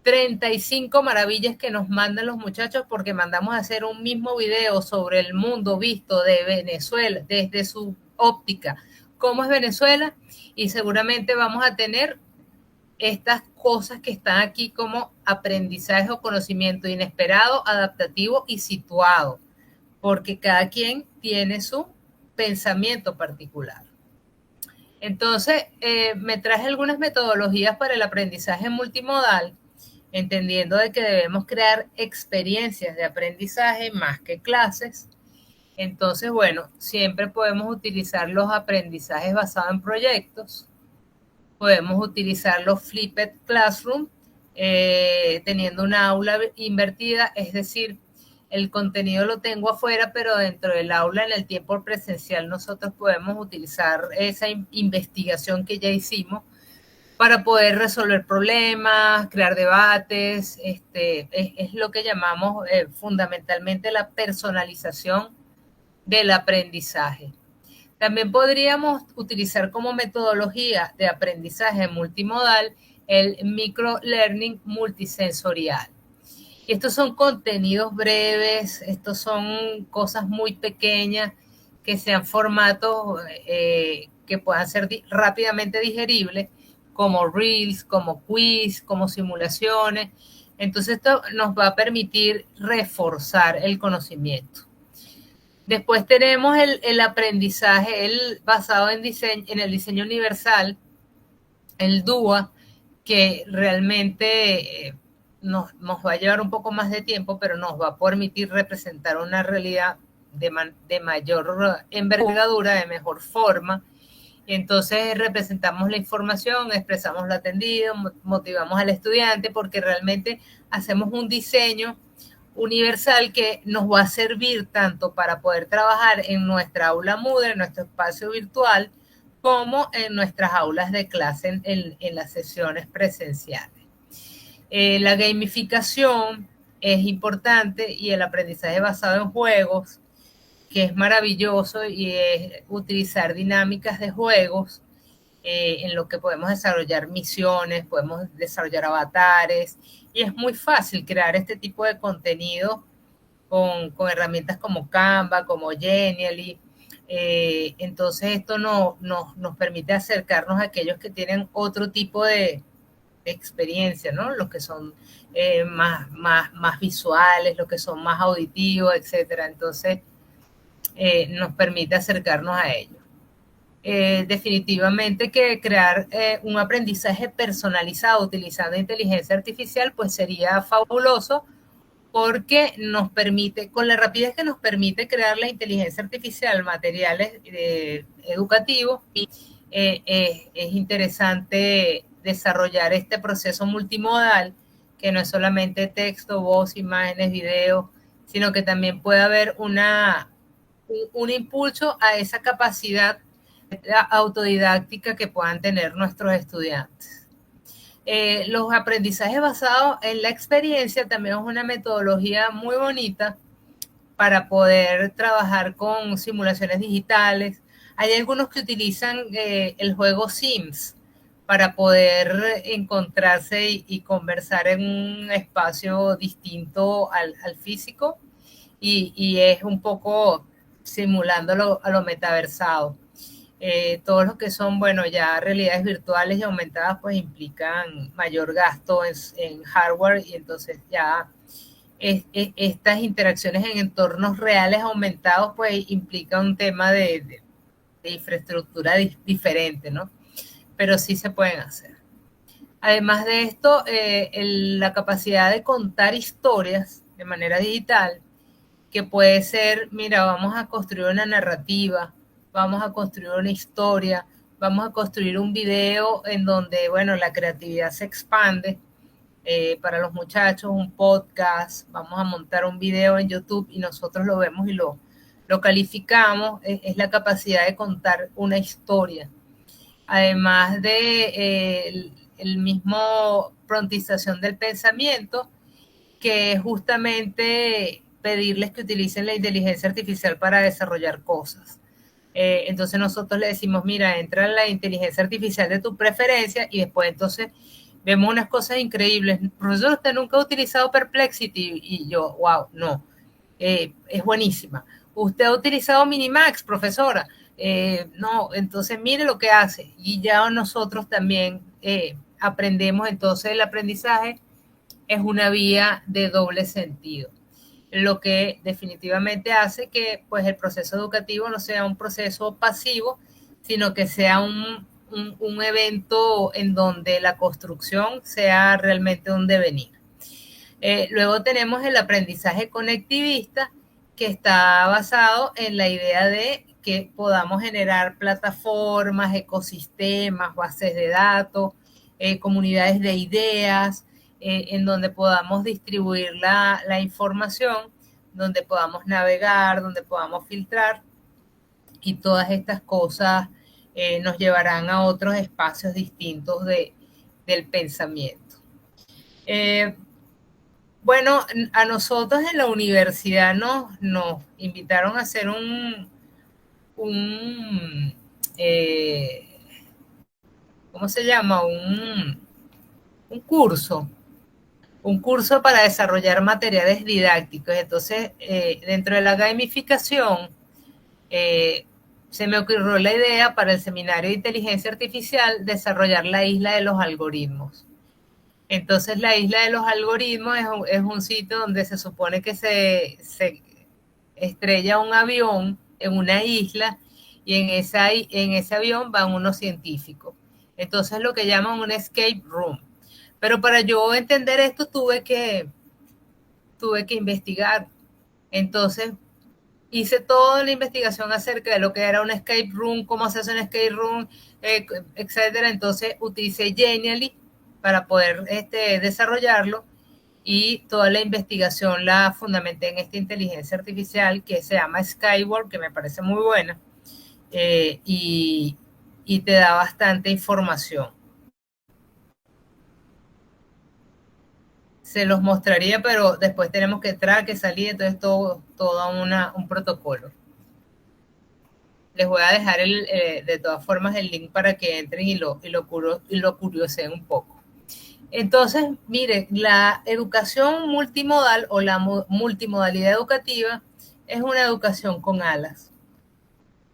35 maravillas que nos mandan los muchachos porque mandamos a hacer un mismo video sobre el mundo visto de Venezuela, desde su óptica, cómo es Venezuela, y seguramente vamos a tener estas cosas que están aquí como aprendizaje o conocimiento inesperado, adaptativo y situado, porque cada quien tiene su pensamiento particular. Entonces, me traje algunas metodologías para el aprendizaje multimodal, entendiendo de que debemos crear experiencias de aprendizaje más que clases. Entonces, bueno, siempre podemos utilizar los aprendizajes basados en proyectos, podemos utilizar los flipped classroom, teniendo una aula invertida, es decir, el contenido lo tengo afuera, pero dentro del aula, en el tiempo presencial, nosotros podemos utilizar esa investigación que ya hicimos para poder resolver problemas, crear debates, es lo que llamamos fundamentalmente la personalización del aprendizaje. También podríamos utilizar como metodología de aprendizaje multimodal el microlearning multisensorial. Estos son contenidos breves, estos son cosas muy pequeñas que sean formatos que puedan ser rápidamente digeribles, como reels, como quiz, como simulaciones. Entonces esto nos va a permitir reforzar el conocimiento. Después tenemos el aprendizaje basado en el diseño universal, el DUA, que realmente nos va a llevar un poco más de tiempo, pero nos va a permitir representar una realidad de mayor envergadura, de mejor forma. Entonces representamos la información, expresamos lo atendido, motivamos al estudiante, porque realmente hacemos un diseño universal que nos va a servir tanto para poder trabajar en nuestra aula Moodle, en nuestro espacio virtual, como en nuestras aulas de clase en las sesiones presenciales. La gamificación es importante y el aprendizaje basado en juegos, que es maravilloso, y es utilizar dinámicas de juegos en lo que podemos desarrollar misiones, podemos desarrollar avatares, y es muy fácil crear este tipo de contenido con herramientas como Canva, como Genially. Entonces esto nos permite acercarnos a aquellos que tienen otro tipo de experiencia, ¿no? Los que son más visuales, los que son más auditivos, etcétera. Entonces nos permite acercarnos a ellos. Definitivamente que crear un aprendizaje personalizado utilizando inteligencia artificial pues sería fabuloso, porque nos permite, con la rapidez que nos permite crear la inteligencia artificial, materiales educativos, y es interesante desarrollar este proceso multimodal, que no es solamente texto, voz, imágenes, video, sino que también puede haber un impulso a esa capacidad autodidáctica que puedan tener nuestros estudiantes. Los aprendizajes basados en la experiencia también es una metodología muy bonita, para poder trabajar con simulaciones digitales. Hay algunos que utilizan el juego Sims para poder encontrarse y conversar en un espacio distinto al físico, y es un poco simulando a lo metaversado. Todos los que son, bueno, ya realidades virtuales y aumentadas, pues implican mayor gasto en hardware, y entonces ya estas interacciones en entornos reales aumentados, pues implica un tema de infraestructura diferente, ¿no? Pero sí se pueden hacer. Además de esto, la capacidad de contar historias de manera digital, que puede ser, mira, vamos a construir una narrativa, vamos a construir una historia, vamos a construir un video en donde, bueno, la creatividad se expande. Para los muchachos, un podcast, vamos a montar un video en YouTube y nosotros lo vemos y lo calificamos, es la capacidad de contar una historia. Además de el mismo prontización del pensamiento, que es justamente pedirles que utilicen la inteligencia artificial para desarrollar cosas. Entonces nosotros le decimos, mira, entra en la inteligencia artificial de tu preferencia, y después entonces vemos unas cosas increíbles. Profesor, ¿usted nunca ha utilizado Perplexity? Y yo, wow, no, es buenísima. ¿Usted ha utilizado Minimax, profesora? No, entonces mire lo que hace. Y ya nosotros también aprendemos. Entonces el aprendizaje es una vía de doble sentido, lo que definitivamente hace que, pues, el proceso educativo no sea un proceso pasivo, sino que sea un evento en donde la construcción sea realmente un devenir. Luego tenemos el aprendizaje conectivista, que está basado en la idea de que podamos generar plataformas, ecosistemas, bases de datos, comunidades de ideas, en donde podamos distribuir la información, donde podamos navegar, donde podamos filtrar, y todas estas cosas nos llevarán a otros espacios distintos del pensamiento. Bueno, a nosotros en la universidad nos invitaron a hacer ¿cómo se llama? Un curso para desarrollar materiales didácticos. Entonces, dentro de la gamificación, se me ocurrió la idea para el seminario de inteligencia artificial desarrollar la isla de los algoritmos. Entonces, la isla de los algoritmos es un sitio donde se supone que se estrella un avión en una isla, y en ese avión van unos científicos. Entonces, lo que llaman un escape room. Pero para yo entender esto tuve que investigar. Entonces hice toda la investigación acerca de lo que era un escape room, cómo se hace un escape room, etcétera. Entonces utilicé Genially para poder desarrollarlo, y toda la investigación la fundamenté en esta inteligencia artificial que se llama Skyward, que me parece muy buena, y te da bastante información. Se los mostraría, pero después tenemos que entrar, que salir, entonces todo un protocolo. Les voy a dejar de todas formas el link para que entren y lo curioseen un poco. Entonces, miren, la educación multimodal o la multimodalidad educativa es una educación con alas.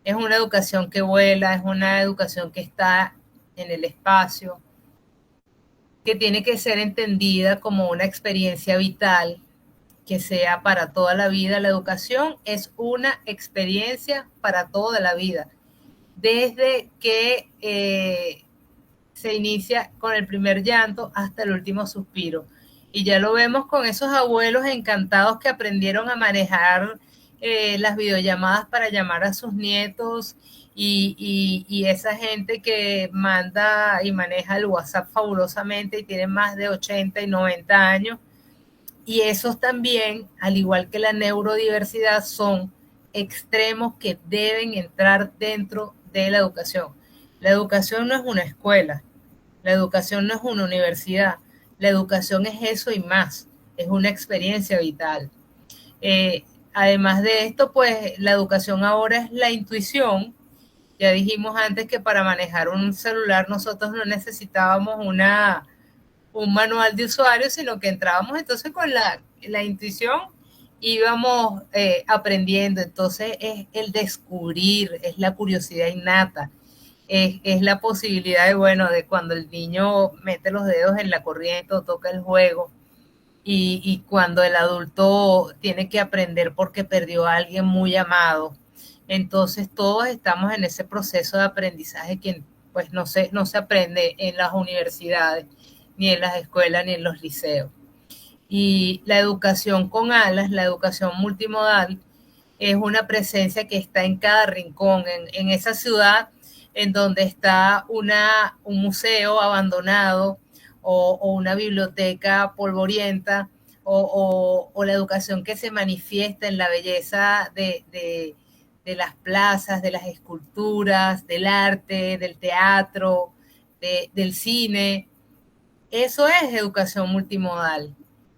Es una educación que vuela, es una educación que está en el espacio, que tiene que ser entendida como una experiencia vital, que sea para toda la vida. La educación es una experiencia para toda la vida, desde que se inicia con el primer llanto hasta el último suspiro. Y ya lo vemos con esos abuelos encantados que aprendieron a manejar las videollamadas para llamar a sus nietos, y esa gente que manda y maneja el WhatsApp fabulosamente y tiene más de 80 y 90 años. Y esos también, al igual que la neurodiversidad, son extremos que deben entrar dentro de la educación. La educación no es una escuela, la educación no es una universidad, la educación es eso y más, es una experiencia vital. además de esto, pues la educación ahora es la intuición. Ya dijimos antes que para manejar un celular nosotros no necesitábamos un manual de usuario, sino que entrábamos entonces con la intuición, íbamos aprendiendo. Entonces es el descubrir, es la curiosidad innata, es la posibilidad de, bueno, de cuando el niño mete los dedos en la corriente o toca el juego, y cuando el adulto tiene que aprender porque perdió a alguien muy amado. Entonces todos estamos en ese proceso de aprendizaje que pues no se aprende en las universidades, ni en las escuelas, ni en los liceos. Y la educación con alas, la educación multimodal, es una presencia que está en cada rincón, en esa ciudad en donde está un museo abandonado o una biblioteca polvorienta, o la educación que se manifiesta en la belleza de las plazas, de las esculturas, del arte, del teatro, del cine. Eso es educación multimodal.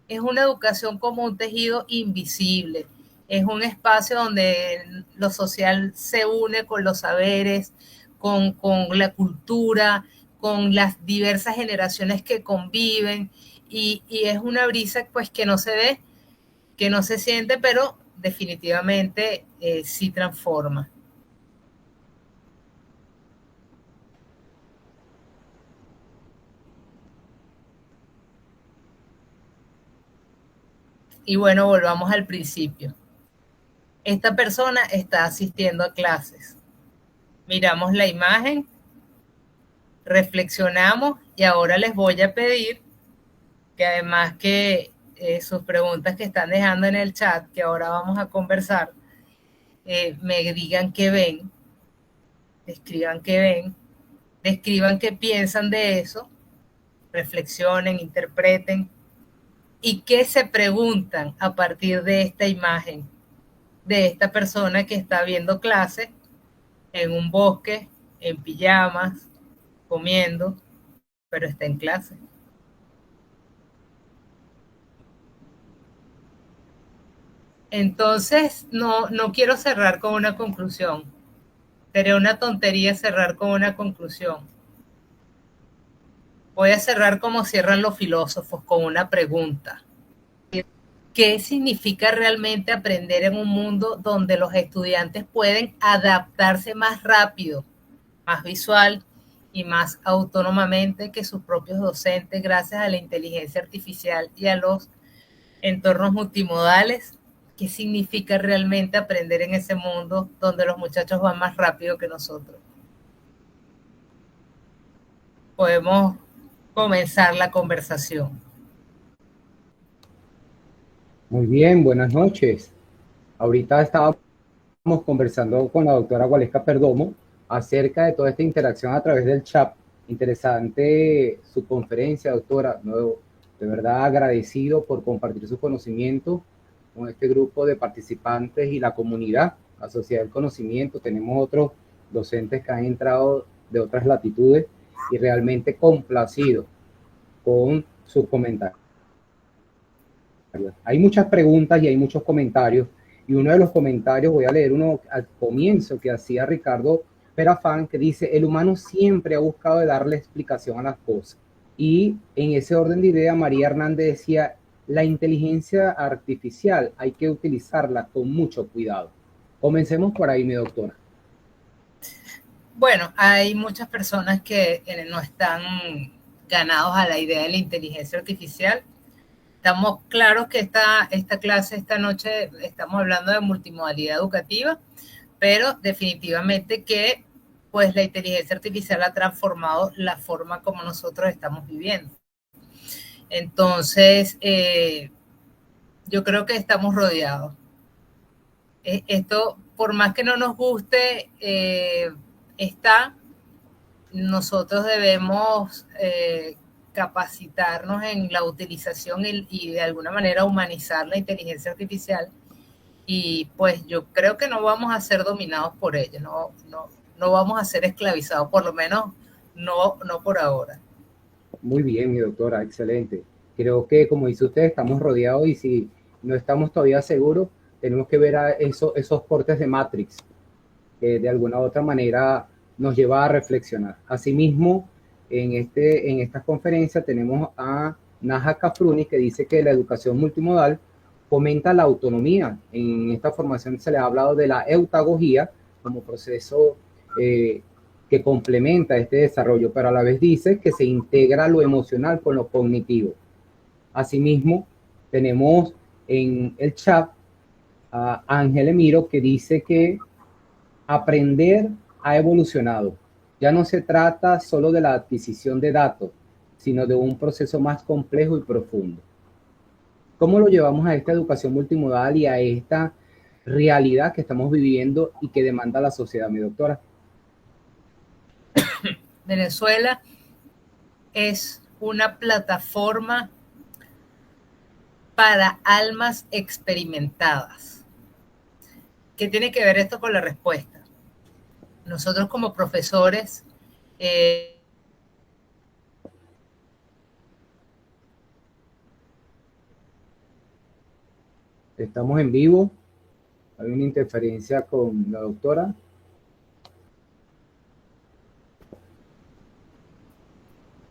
Es una educación como un tejido invisible. Es un espacio donde lo social se une con los saberes, con la cultura, con las diversas generaciones que conviven, y es una brisa pues que no se ve, que no se siente, pero definitivamente sí transforma. Y bueno, volvamos al principio. Esta persona está asistiendo a clases. Miramos la imagen, reflexionamos, y ahora les voy a pedir que, además que sus preguntas que están dejando en el chat, que ahora vamos a conversar, me digan qué ven, describan qué ven, describan qué piensan de eso, reflexionen, interpreten, y qué se preguntan a partir de esta imagen, de esta persona que está viendo clase en un bosque, en pijamas, comiendo, pero está en clase. Entonces, no quiero cerrar con una conclusión. Sería una tontería cerrar con una conclusión. Voy a cerrar como cierran los filósofos, con una pregunta. ¿Qué significa realmente aprender en un mundo donde los estudiantes pueden adaptarse más rápido, más visual y más autónomamente que sus propios docentes, gracias a la inteligencia artificial y a los entornos multimodales? ¿Qué significa realmente aprender en ese mundo donde los muchachos van más rápido que nosotros? Podemos comenzar la conversación. Muy bien, buenas noches. Ahorita estábamos conversando con la doctora Gualesca Perdomo acerca de toda esta interacción a través del chat. Interesante su conferencia, doctora. De verdad agradecido por compartir su conocimiento con este grupo de participantes y la comunidad, la sociedad del conocimiento. Tenemos otros docentes que han entrado de otras latitudes y realmente complacido con sus comentarios. Hay muchas preguntas y hay muchos comentarios, y uno de los comentarios, voy a leer uno al comienzo que hacía Ricardo Perafán, que dice: el humano siempre ha buscado de darle explicación a las cosas. Y en ese orden de idea, María Hernández decía: la inteligencia artificial hay que utilizarla con mucho cuidado. Comencemos por ahí, mi doctora. Bueno, hay muchas personas que no están ganados a la idea de la inteligencia artificial. Estamos claros que esta clase, esta noche, estamos hablando de multimodalidad educativa, pero definitivamente que pues la inteligencia artificial ha transformado la forma como nosotros estamos viviendo. Entonces, yo creo que estamos rodeados. Esto, por más que no nos guste, nosotros debemos capacitarnos en la utilización y de alguna manera humanizar la inteligencia artificial, y pues yo creo que no vamos a ser dominados por ella, no vamos a ser esclavizados, por lo menos no por ahora. Muy bien, mi doctora, excelente. Creo que, como dice usted, estamos rodeados, y si no estamos todavía seguros, tenemos que ver a esos cortes de Matrix, que de alguna u otra manera nos lleva a reflexionar. Asimismo, en esta conferencia tenemos a Naja Kafruni, que dice que la educación multimodal fomenta la autonomía. En esta formación se le ha hablado de la eutagogía como proceso que complementa este desarrollo, pero a la vez dice que se integra lo emocional con lo cognitivo. Asimismo, tenemos en el chat a Ángel Emiro, que dice que aprender ha evolucionado. Ya no se trata solo de la adquisición de datos, sino de un proceso más complejo y profundo. ¿Cómo lo llevamos a esta educación multimodal y a esta realidad que estamos viviendo y que demanda la sociedad, mi doctora? Venezuela es una plataforma para almas experimentadas. ¿Qué tiene que ver esto con la respuesta? Nosotros como profesores estamos en vivo. Hay una interferencia con la doctora.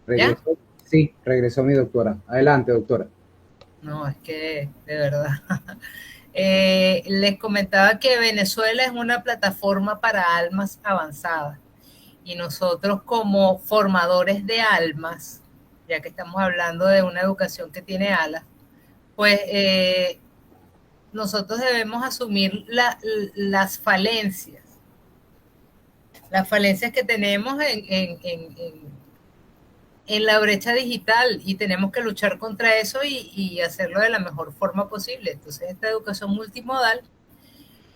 ¿Regresó? ¿Ya? Sí, regresó mi doctora. Adelante, doctora. No, es que de verdad. Les comentaba que Venezuela es una plataforma para almas avanzadas y nosotros como formadores de almas, ya que estamos hablando de una educación que tiene alas, pues nosotros debemos asumir las falencias que tenemos en la brecha digital y tenemos que luchar contra eso y hacerlo de la mejor forma posible. Entonces, esta educación multimodal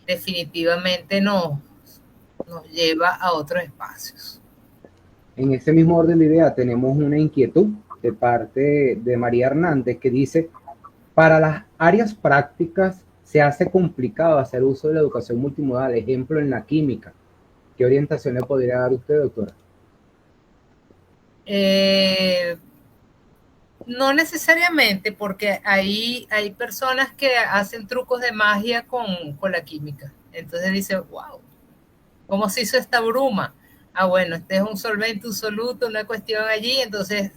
definitivamente nos lleva a otros espacios. En ese mismo orden de idea tenemos una inquietud de parte de María Hernández que dice, para las áreas prácticas se hace complicado hacer uso de la educación multimodal, ejemplo en la química. ¿Qué orientación le podría dar usted, doctora? No necesariamente, porque hay personas que hacen trucos de magia con la química. Entonces dice, wow, ¿cómo se hizo esta bruma? Ah, bueno, este es un solvente, un soluto, una cuestión allí, entonces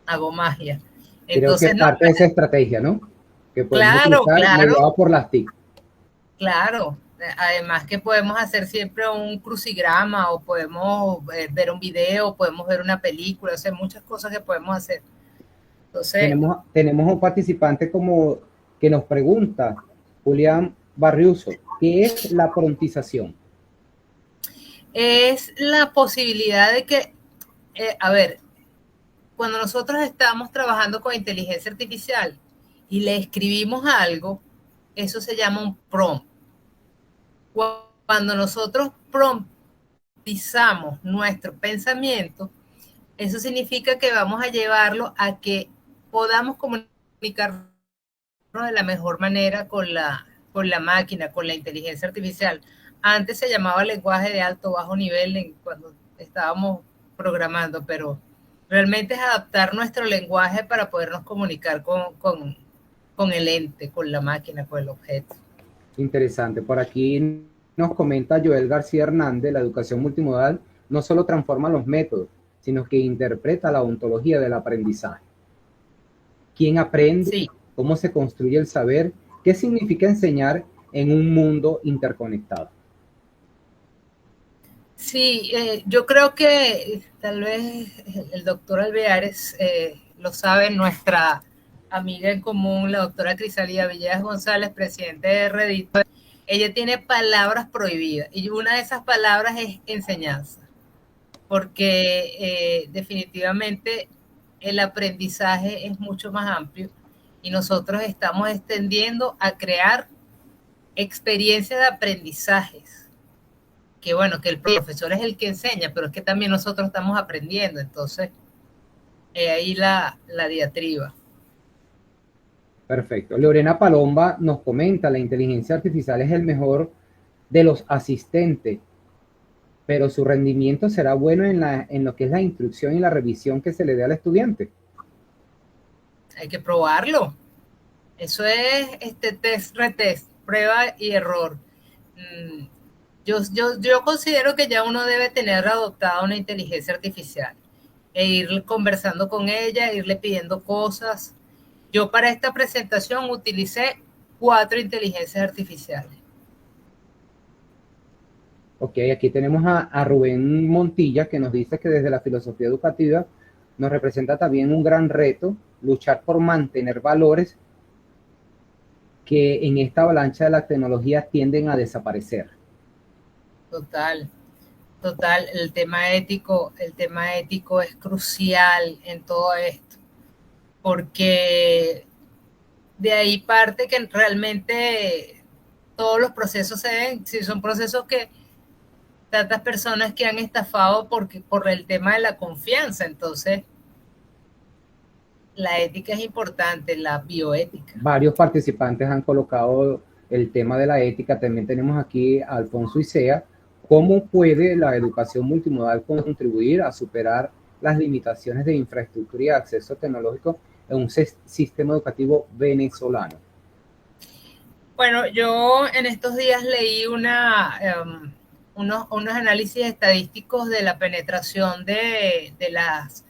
hago magia. Entonces, creo que parte de esa estrategia, ¿no? Que podemos utilizar motivado por las TIC. Claro, además que podemos hacer siempre un crucigrama o podemos ver un video, podemos ver una película, o sea, muchas cosas que podemos hacer. Entonces, tenemos un participante como que nos pregunta, Julián Barriuso, ¿qué es la prontización? Es la posibilidad de que, a ver, cuando nosotros estamos trabajando con inteligencia artificial y le escribimos algo, eso se llama un prompt. Cuando nosotros promptizamos nuestro pensamiento, eso significa que vamos a llevarlo a que podamos comunicarnos de la mejor manera con la máquina, con la inteligencia artificial. Antes se llamaba lenguaje de alto o bajo nivel cuando estábamos programando, pero realmente es adaptar nuestro lenguaje para podernos comunicar con el ente, con la máquina, con el objeto. Interesante. Por aquí nos comenta Joel García Hernández, la educación multimodal no solo transforma los métodos, sino que interpreta la ontología del aprendizaje. ¿Quién aprende? Sí. ¿Cómo se construye el saber? ¿Qué significa enseñar en un mundo interconectado? Sí, yo creo que tal vez el doctor Alveares lo sabe, nuestra amiga en común, la doctora Crisalía Villegas González, presidente de Reddit. Ella tiene palabras prohibidas y una de esas palabras es enseñanza, porque definitivamente el aprendizaje es mucho más amplio y nosotros estamos extendiendo a crear experiencias de aprendizajes. Que bueno, que el profesor es el que enseña, pero es que también nosotros estamos aprendiendo, entonces ahí la diatriba. Perfecto. Lorena Palomba nos comenta, la inteligencia artificial es el mejor de los asistentes, pero su rendimiento será bueno en lo que es la instrucción y la revisión que se le dé al estudiante. Hay que probarlo. Eso es test, retest, prueba y error. Mm, yo considero que ya uno debe tener adoptada una inteligencia artificial e ir conversando con ella, irle pidiendo cosas. Yo para esta presentación utilicé 4 inteligencias artificiales. Ok, aquí tenemos a Rubén Montilla que nos dice que desde la filosofía educativa nos representa también un gran reto luchar por mantener valores que en esta avalancha de la tecnología tienden a desaparecer. Total, total. El tema ético es crucial en todo esto, porque de ahí parte que realmente todos los procesos se ven, si son procesos que tantas personas que han estafado por el tema de la confianza, entonces la ética es importante, la bioética. Varios participantes han colocado el tema de la ética. También tenemos aquí a Alfonso Isea. ¿Cómo puede la educación multimodal contribuir a superar las limitaciones de infraestructura y acceso tecnológico en un sistema educativo venezolano? Bueno, yo en estos días leí unos análisis estadísticos de la penetración de las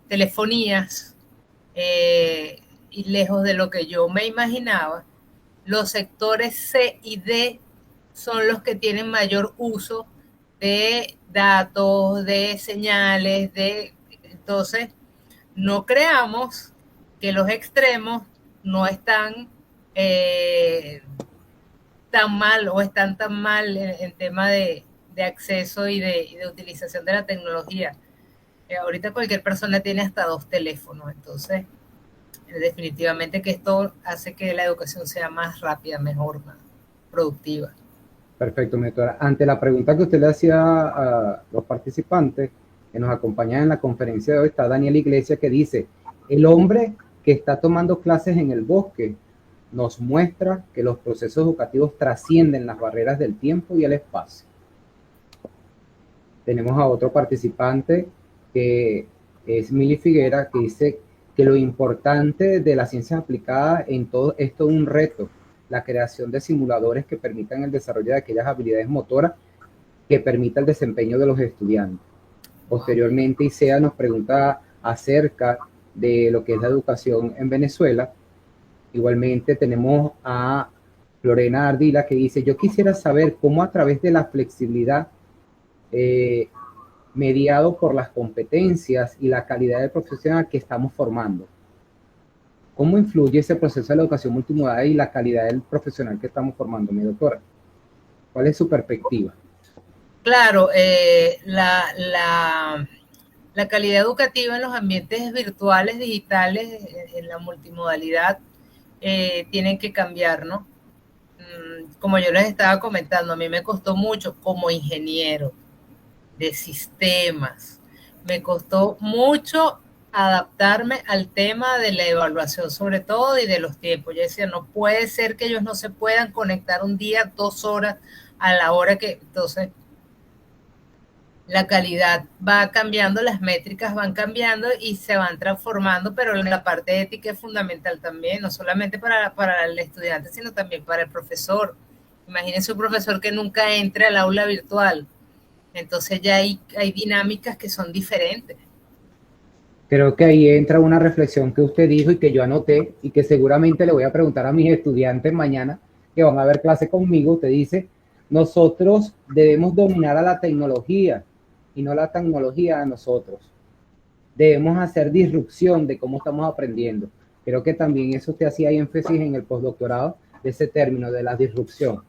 telefonías y lejos de lo que yo me imaginaba, los sectores C y D son los que tienen mayor uso de datos, de señales, entonces no creamos que los extremos no están tan mal o están tan mal en tema de acceso y de utilización de la tecnología. Ahorita cualquier persona tiene hasta 2 teléfonos, entonces definitivamente que esto hace que la educación sea más rápida, mejor, más productiva. Perfecto, mi doctora. Ante la pregunta que usted le hacía a los participantes que nos acompañan en la conferencia de hoy, está Daniel Iglesias que dice, el hombre que está tomando clases en el bosque nos muestra que los procesos educativos trascienden las barreras del tiempo y el espacio. Tenemos a otro participante que es Mili Figuera, que dice que lo importante de las ciencias aplicadas en todo esto es un reto, la creación de simuladores que permitan el desarrollo de aquellas habilidades motoras que permita el desempeño de los estudiantes. Posteriormente, ISEA nos pregunta acerca de lo que es la educación en Venezuela. Igualmente tenemos a Lorena Ardila que dice, yo quisiera saber cómo a través de la flexibilidad mediado por las competencias y la calidad del profesional que estamos formando. ¿Cómo influye ese proceso de la educación multimodal y la calidad del profesional que estamos formando, mi doctora? ¿Cuál es su perspectiva? Claro, la calidad educativa en los ambientes virtuales, digitales, en la multimodalidad, tienen que cambiar, ¿no? Como yo les estaba comentando, a mí me costó mucho como ingeniero de sistemas, me costó mucho adaptarme al tema de la evaluación sobre todo y de los tiempos. Yo decía, no puede ser que ellos no se puedan conectar un día, 2 horas a la hora que, entonces, la calidad va cambiando, las métricas van cambiando y se van transformando, pero la parte ética es fundamental también, no solamente para el estudiante, sino también para el profesor. Imagínense un profesor que nunca entre al aula virtual, entonces ya hay dinámicas que son diferentes. Creo que ahí entra una reflexión que usted dijo y que yo anoté y que seguramente le voy a preguntar a mis estudiantes mañana que van a ver clase conmigo. Usted dice, nosotros debemos dominar a la tecnología y no la tecnología a nosotros. Debemos hacer disrupción de cómo estamos aprendiendo. Creo que también eso usted hacía énfasis en el postdoctorado de ese término de la disrupción.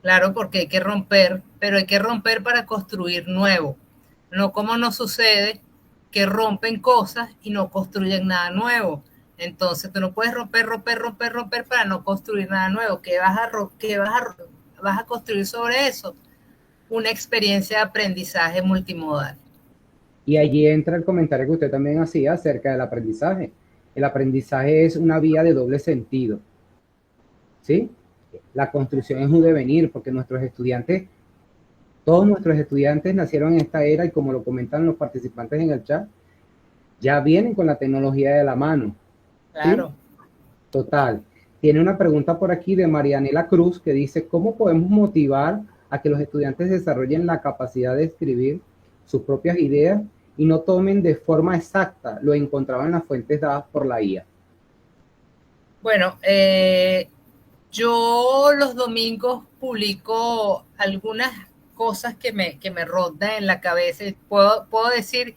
Claro, porque hay que romper, pero hay que romper para construir nuevo. No como nos sucede que rompen cosas y no construyen nada nuevo. Entonces tú no puedes romper para no construir nada nuevo. ¿Qué vas a construir sobre eso? Una experiencia de aprendizaje multimodal. Y allí entra el comentario que usted también hacía acerca del aprendizaje. El aprendizaje es una vía de doble sentido, ¿sí? La construcción es un devenir, porque todos nuestros estudiantes nacieron en esta era y como lo comentan los participantes en el chat, ya vienen con la tecnología de la mano. Claro. Total. Tiene una pregunta por aquí de Marianela Cruz que dice, ¿cómo podemos motivar a que los estudiantes desarrollen la capacidad de escribir sus propias ideas y no tomen de forma exacta lo encontrado en las fuentes dadas por la IA? Bueno, yo los domingos publico algunas cosas que me rondan en la cabeza. Puedo decir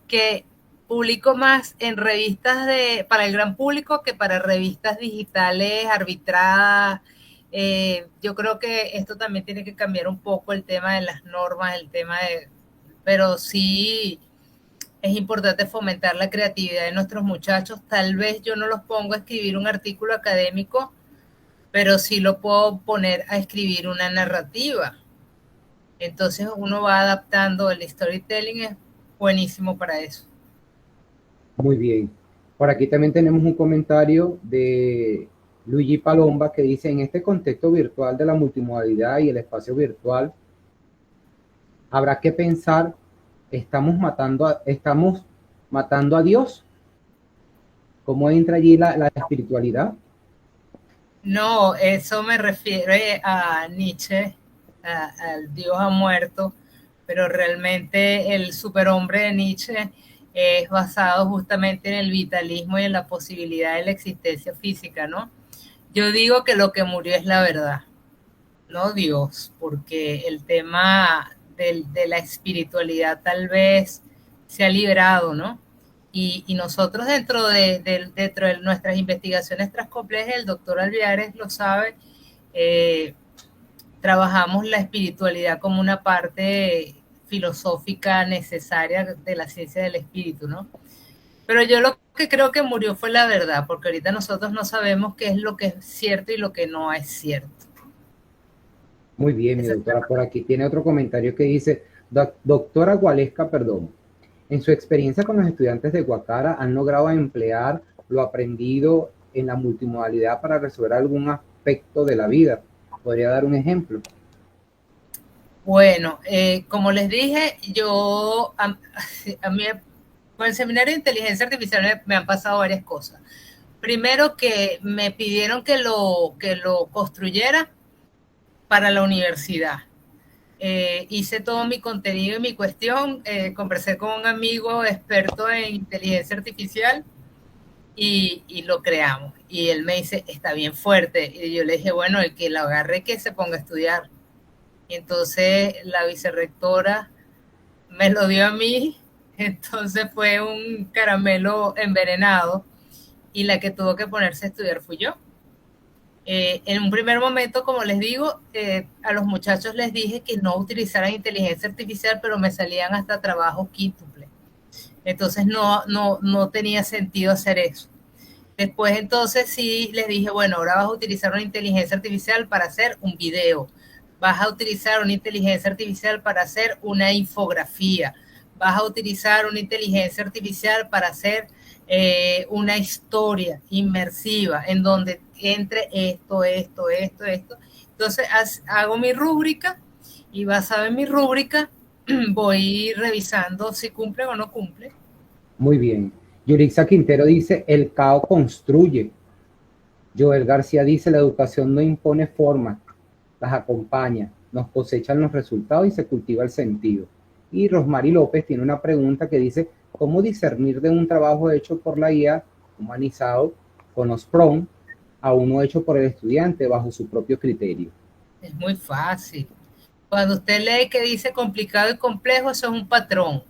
que publico más en revistas para el gran público que para revistas digitales arbitradas. Yo creo que esto también tiene que cambiar un poco el tema de las normas, pero sí es importante fomentar la creatividad de nuestros muchachos. Tal vez yo no los pongo a escribir un artículo académico, pero sí lo puedo poner a escribir una narrativa. Entonces uno va adaptando, el storytelling es buenísimo para eso. Muy bien. Por aquí también tenemos un comentario de Luigi Palomba que dice, en este contexto virtual de la multimodalidad y el espacio virtual, habrá que pensar, estamos matando a Dios. ¿Cómo entra allí la espiritualidad? No, eso me refiere a Nietzsche, al Dios ha muerto, pero realmente el superhombre de Nietzsche es basado justamente en el vitalismo y en la posibilidad de la existencia física, ¿no? Yo digo que lo que murió es la verdad, no Dios, porque el tema de la espiritualidad tal vez se ha liberado, ¿no? Y nosotros dentro de nuestras investigaciones transcomplejas, el doctor Alviares lo sabe, trabajamos la espiritualidad como una parte filosófica necesaria de la ciencia del espíritu, ¿no? Pero yo lo que creo que murió fue la verdad, porque ahorita nosotros no sabemos qué es lo que es cierto y lo que no es cierto. Muy bien, mi doctora. Por aquí tiene otro comentario que dice, doctora Gualesca, perdón, en su experiencia con los estudiantes de Guacara, ¿han logrado emplear lo aprendido en la multimodalidad para resolver algún aspecto de la vida? ¿Podría dar un ejemplo? Bueno, como les dije, a mí con el seminario de inteligencia artificial me han pasado varias cosas. Primero que me pidieron que lo construyera para la universidad. Hice todo mi contenido y mi cuestión, conversé con un amigo experto en inteligencia artificial y lo creamos. Y él me dice, está bien fuerte. Y yo le dije, bueno, el que lo agarre que se ponga a estudiar. Y entonces la vicerrectora me lo dio a mí, entonces fue un caramelo envenenado y la que tuvo que ponerse a estudiar fui yo. En un primer momento, como les digo, a los muchachos les dije que no utilizaran inteligencia artificial, pero me salían hasta trabajos quíntuple. Entonces no tenía sentido hacer eso. Después entonces sí les dije, bueno, ahora vas a utilizar una inteligencia artificial para hacer un video, vas a utilizar una inteligencia artificial para hacer una infografía, vas a utilizar una inteligencia artificial para hacer una historia inmersiva en donde entre esto. Entonces hago mi rúbrica y basado en mi rúbrica voy revisando si cumple o no cumple. Muy bien. Yurixa Quintero dice, el caos construye. Joel García dice, la educación no impone formas, las acompaña, nos cosechan los resultados y se cultiva el sentido. Y Rosmary López tiene una pregunta que dice, ¿cómo discernir de un trabajo hecho por la IA humanizado con los prompts a uno hecho por el estudiante bajo su propio criterio? Es muy fácil. Cuando usted lee que dice complicado y complejo, eso es un patrón.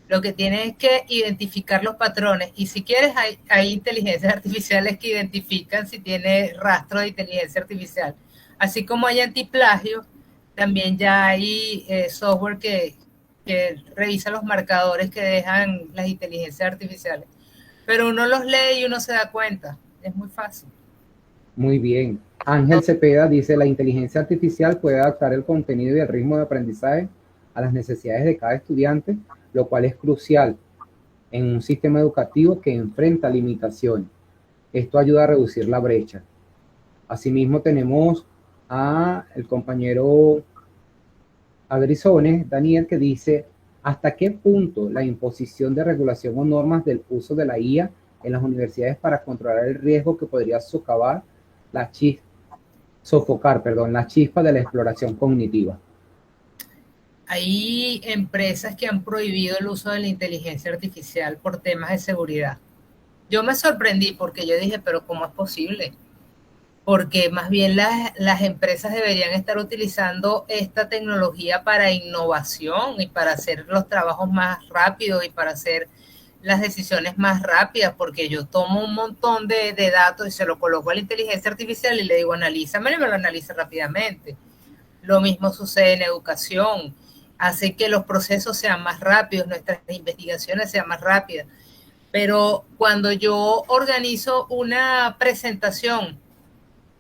Lo que tiene es que identificar los patrones. Y si quieres, hay inteligencias artificiales que identifican si tiene rastro de inteligencia artificial. Así como hay antiplagio, también ya hay software que revisa los marcadores que dejan las inteligencias artificiales. Pero uno los lee y uno se da cuenta. Es muy fácil. Muy bien. Ángel Cepeda dice, la inteligencia artificial puede adaptar el contenido y el ritmo de aprendizaje a las necesidades de cada estudiante, lo cual es crucial en un sistema educativo que enfrenta limitaciones. Esto ayuda a reducir la brecha. Asimismo tenemos a el compañero Agrizones, Daniel, que dice, ¿hasta qué punto la imposición de regulación o normas del uso de la IA en las universidades para controlar el riesgo que podría sofocar la chispa de la exploración cognitiva? Hay empresas que han prohibido el uso de la inteligencia artificial por temas de seguridad. Yo me sorprendí porque yo dije, pero ¿cómo es posible? Porque más bien las empresas deberían estar utilizando esta tecnología para innovación y para hacer los trabajos más rápidos y para hacer las decisiones más rápidas, porque yo tomo un montón de datos y se lo coloco a la inteligencia artificial y le digo, analízamelo, y me lo analiza rápidamente. Lo mismo sucede en educación, hace que los procesos sean más rápidos, nuestras investigaciones sean más rápidas. Pero cuando yo organizo una presentación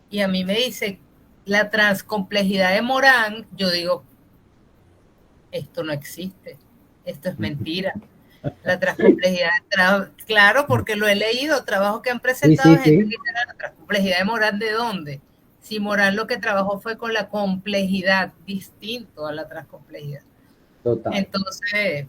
y a mí me dice la transcomplejidad de Morán, yo digo, esto no existe, esto es mentira. La transcomplejidad, claro, porque lo he leído, trabajos que han presentado gente que dice la transcomplejidad de Morán, ¿de dónde? Si Morán lo que trabajó fue con la complejidad, distinto a la transcomplejidad. Total. Entonces,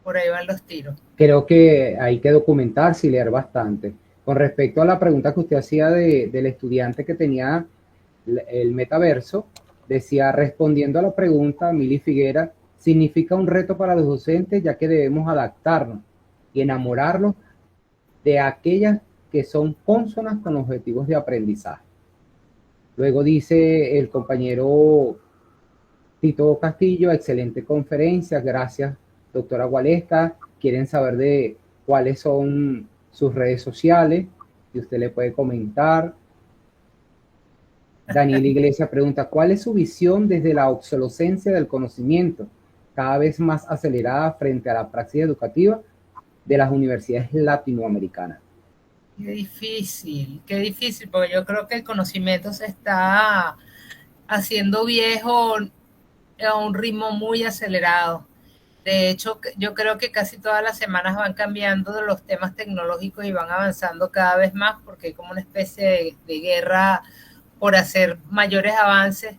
por ahí van los tiros. Creo que hay que documentarse y leer bastante. Con respecto a la pregunta que usted hacía del estudiante que tenía el metaverso, decía, respondiendo a la pregunta, Mili Figuera, significa un reto para los docentes, ya que debemos adaptarnos y enamorarnos de aquellas que son cónsonas con objetivos de aprendizaje. Luego dice el compañero Tito Castillo, excelente conferencia, gracias, doctora Gualesca. Quieren saber de cuáles son sus redes sociales, y usted le puede comentar. Daniel Iglesias pregunta, ¿cuál es su visión desde la obsolescencia del conocimiento, cada vez más acelerada frente a la praxis educativa de las universidades latinoamericanas? Qué difícil, porque yo creo que el conocimiento se está haciendo viejo a un ritmo muy acelerado. De hecho, yo creo que casi todas las semanas van cambiando de los temas tecnológicos y van avanzando cada vez más, porque hay como una especie de guerra por hacer mayores avances.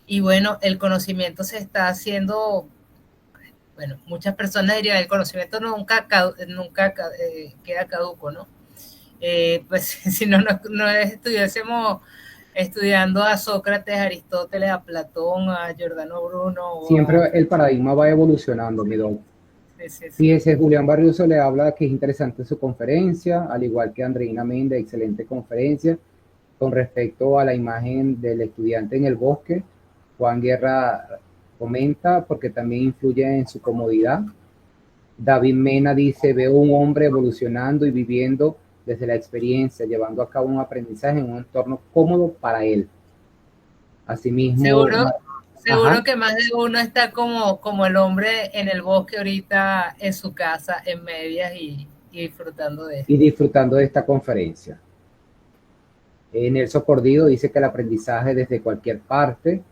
Y bueno, el conocimiento se está haciendo, bueno, muchas personas dirían, el conocimiento nunca queda caduco, ¿no? Pues si no estuviésemos estudiando a Sócrates, a Aristóteles, a Platón, a Giordano Bruno. Siempre el paradigma va evolucionando, mi don. Fíjese, Julián Barriuso le habla que es interesante su conferencia, al igual que Andreina Méndez, excelente conferencia. Con respecto a la imagen del estudiante en el bosque, Juan Guerra comenta porque también influye en su comodidad. David Mena dice, veo un hombre evolucionando y viviendo desde la experiencia, llevando a cabo un aprendizaje en un entorno cómodo para él. Asimismo, seguro que más de uno está como el hombre en el bosque ahorita en su casa, en medias y disfrutando de esto. Y disfrutando de esta conferencia. Nelson Cordido dice que el aprendizaje desde cualquier parte.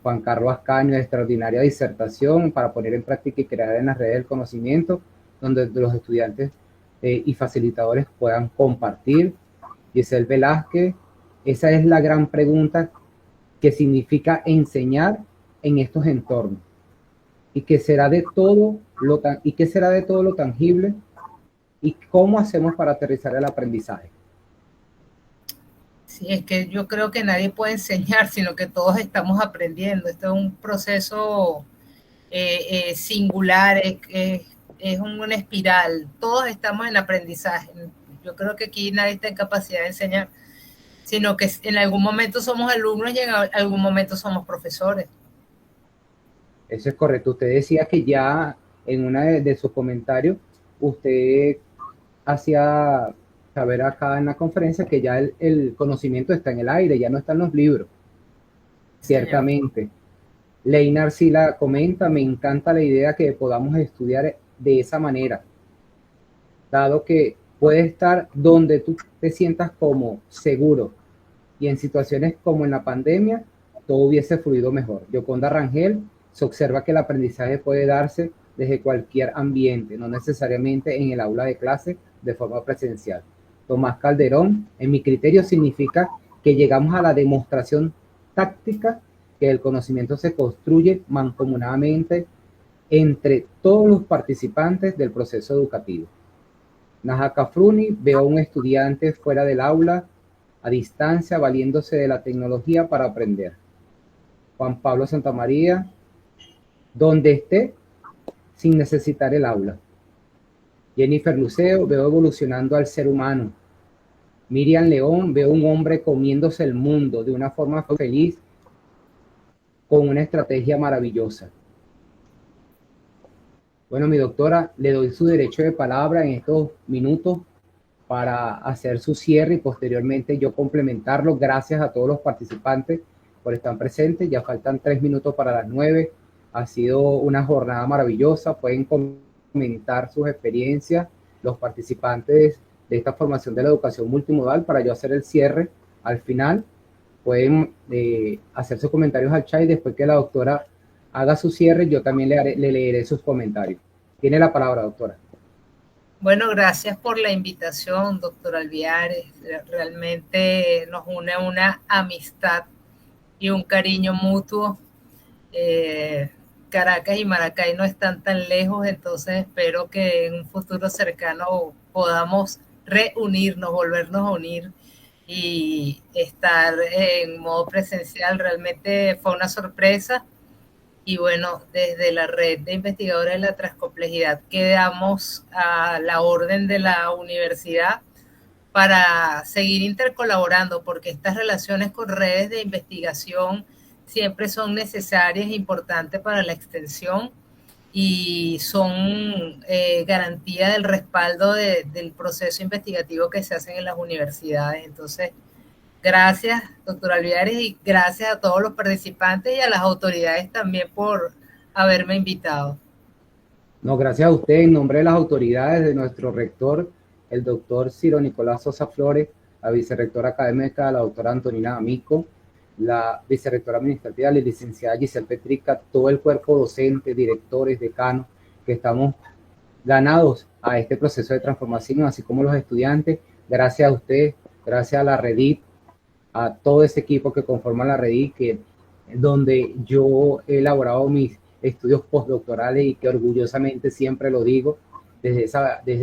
Juan Carlos Ascaño, extraordinaria disertación para poner en práctica y crear en las redes del conocimiento, donde los estudiantes y facilitadores puedan compartir. Giselle Velázquez, esa es la gran pregunta, ¿qué significa enseñar en estos entornos? ¿Y qué será de todo lo tangible? ¿Y cómo hacemos para aterrizar el aprendizaje? Sí, es que yo creo que nadie puede enseñar, sino que todos estamos aprendiendo. Esto es un proceso singular, es una espiral. Todos estamos en aprendizaje. Yo creo que aquí nadie está en capacidad de enseñar, sino que en algún momento somos alumnos y en algún momento somos profesores. Eso es correcto. Usted decía que ya en una de sus comentarios, usted hacía saber acá en la conferencia que ya el conocimiento está en el aire, ya no está en los libros. Ciertamente. Leinar Sila comenta, me encanta la idea que podamos estudiar de esa manera, dado que puede estar donde tú te sientas como seguro, y en situaciones como en la pandemia, todo hubiese fluido mejor. Yoconda Rangel, se observa que el aprendizaje puede darse desde cualquier ambiente, no necesariamente en el aula de clase de forma presencial. Tomás Calderón, en mi criterio, significa que llegamos a la demostración táctica que el conocimiento se construye mancomunadamente entre todos los participantes del proceso educativo. Naja Kafruni, veo a un estudiante fuera del aula, a distancia, valiéndose de la tecnología para aprender. Juan Pablo Santamaría, donde esté, sin necesitar el aula. Jennifer Luceo, veo evolucionando al ser humano. Miriam León, veo un hombre comiéndose el mundo de una forma feliz, con una estrategia maravillosa. Bueno, mi doctora, le doy su derecho de palabra en estos minutos para hacer su cierre y posteriormente yo complementarlo. Gracias a todos los participantes por estar presentes. Ya faltan 3 minutos para las 9. Ha sido una jornada maravillosa. Pueden comentar sus experiencias, los participantes de esta formación de la educación multimodal, para yo hacer el cierre al final. Pueden hacer sus comentarios al chat y después que la doctora haga su cierre, yo también le leeré sus comentarios. Tiene la palabra, doctora. Bueno, gracias por la invitación, doctor Alviares. Realmente nos une una amistad y un cariño mutuo. Caracas y Maracay no están tan lejos, entonces espero que en un futuro cercano podamos reunirnos, volvernos a unir y estar en modo presencial. Realmente fue una sorpresa. Y bueno, desde la red de investigadores de la transcomplejidad quedamos a la orden de la universidad para seguir intercolaborando, porque estas relaciones con redes de investigación siempre son necesarias e importantes para la extensión y son garantía del respaldo del proceso investigativo que se hace en las universidades. Entonces, gracias, doctor Alviares, y gracias a todos los participantes y a las autoridades también por haberme invitado. No, gracias a usted, en nombre de las autoridades, de nuestro rector, el doctor Ciro Nicolás Sosa Flores, la vicerrectora académica, la doctora Antonina Amico, la vicerrectora administrativa, la licenciada Giselle Petrica, todo el cuerpo docente, directores, decanos, que estamos ganados a este proceso de transformación, así como los estudiantes. Gracias a usted, gracias a la Redit, a todo ese equipo que conforma la Redit, donde yo he elaborado mis estudios postdoctorales y que orgullosamente siempre lo digo, desde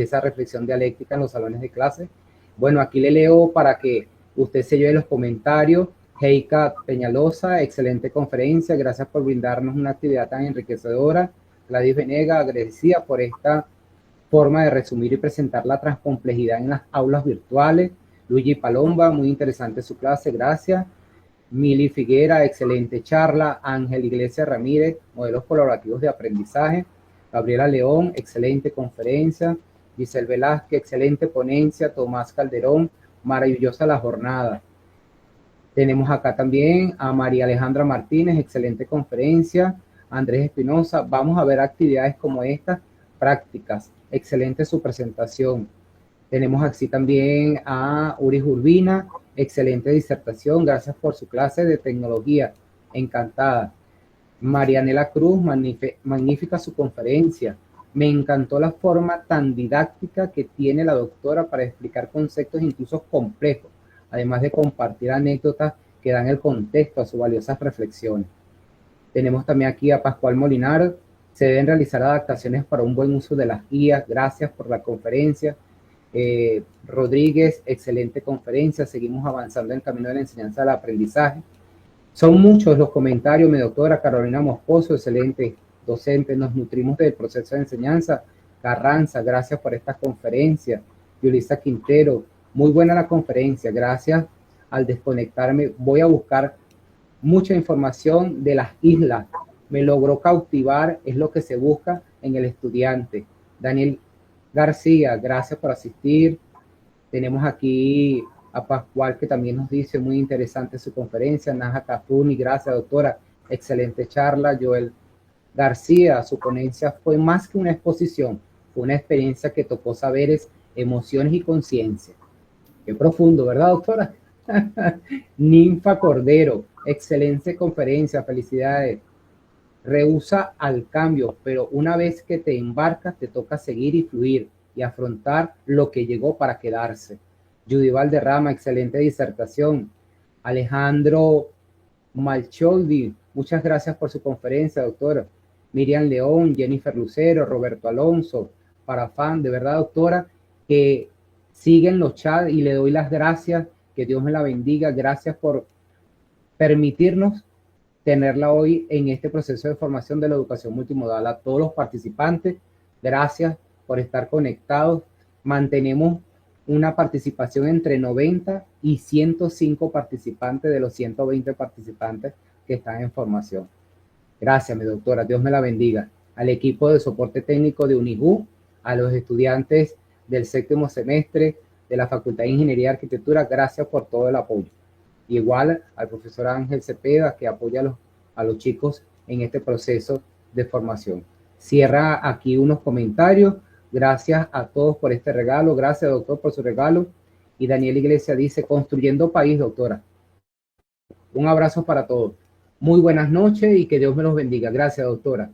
esa reflexión dialéctica en los salones de clase. Bueno, aquí le leo para que usted se lleve los comentarios. Heika Peñalosa, excelente conferencia, gracias por brindarnos una actividad tan enriquecedora. Gladys Venega, agradecida por esta forma de resumir y presentar la transcomplejidad en las aulas virtuales. Luigi Palomba, muy interesante su clase, gracias. Mili Figuera, excelente charla. Ángel Iglesias Ramírez, modelos colaborativos de aprendizaje. Gabriela León, excelente conferencia. Giselle Velázquez, excelente ponencia. Tomás Calderón, maravillosa la jornada. Tenemos acá también a María Alejandra Martínez, excelente conferencia. Andrés Espinosa, vamos a ver actividades como estas, prácticas, excelente su presentación. Tenemos aquí también a Uri Urbina, excelente disertación, gracias por su clase de tecnología, encantada. Marianela Cruz, magnífica su conferencia. Me encantó la forma tan didáctica que tiene la doctora para explicar conceptos incluso complejos, además de compartir anécdotas que dan el contexto a sus valiosas reflexiones. Tenemos también aquí a Pascual Molinar. Se deben realizar adaptaciones para un buen uso de las guías. Gracias por la conferencia. Rodríguez, excelente conferencia. Seguimos avanzando en el camino de la enseñanza del aprendizaje. Son muchos los comentarios, mi doctora. Carolina Moscoso, excelente docente. Nos nutrimos del proceso de enseñanza. Carranza, gracias por esta conferencia. Yulisa Quintero, muy buena la conferencia. Gracias. Al desconectarme voy a buscar mucha información de las islas. Me logró cautivar, es lo que se busca en el estudiante. Daniel García, gracias por asistir. Tenemos aquí a Pascual, que también nos dice muy interesante su conferencia. Naja Kafruni, gracias doctora, excelente charla. Joel García, su ponencia fue más que una exposición, fue una experiencia que tocó saberes, emociones y conciencia. Qué profundo, ¿verdad, doctora? Ninfa Cordero, excelente conferencia, felicidades. Rehúsa al cambio, pero una vez que te embarcas, te toca seguir y fluir y afrontar lo que llegó para quedarse. Judy Valderrama, excelente disertación. Alejandro Malcholdi, muchas gracias por su conferencia, doctora. Miriam León, Jennifer Lucero, Roberto Alonso, Parafán, de verdad, doctora, que siguen los chats y le doy las gracias, que Dios me la bendiga. Gracias por permitirnos tenerla hoy en este proceso de formación de la educación multimodal. A todos los participantes, gracias por estar conectados. Mantenemos una participación entre 90 y 105 participantes de los 120 participantes que están en formación. Gracias, mi doctora. Dios me la bendiga. Al equipo de soporte técnico de UNIJU, a los estudiantes del 7º semestre de la Facultad de Ingeniería y Arquitectura, gracias por todo el apoyo. Igual al profesor Ángel Cepeda, que apoya a los chicos en este proceso de formación. Cierra aquí unos comentarios. Gracias a todos por este regalo. Gracias, doctor, por su regalo. Y Daniel Iglesias dice, construyendo país, doctora. Un abrazo para todos. Muy buenas noches y que Dios me los bendiga. Gracias, doctora.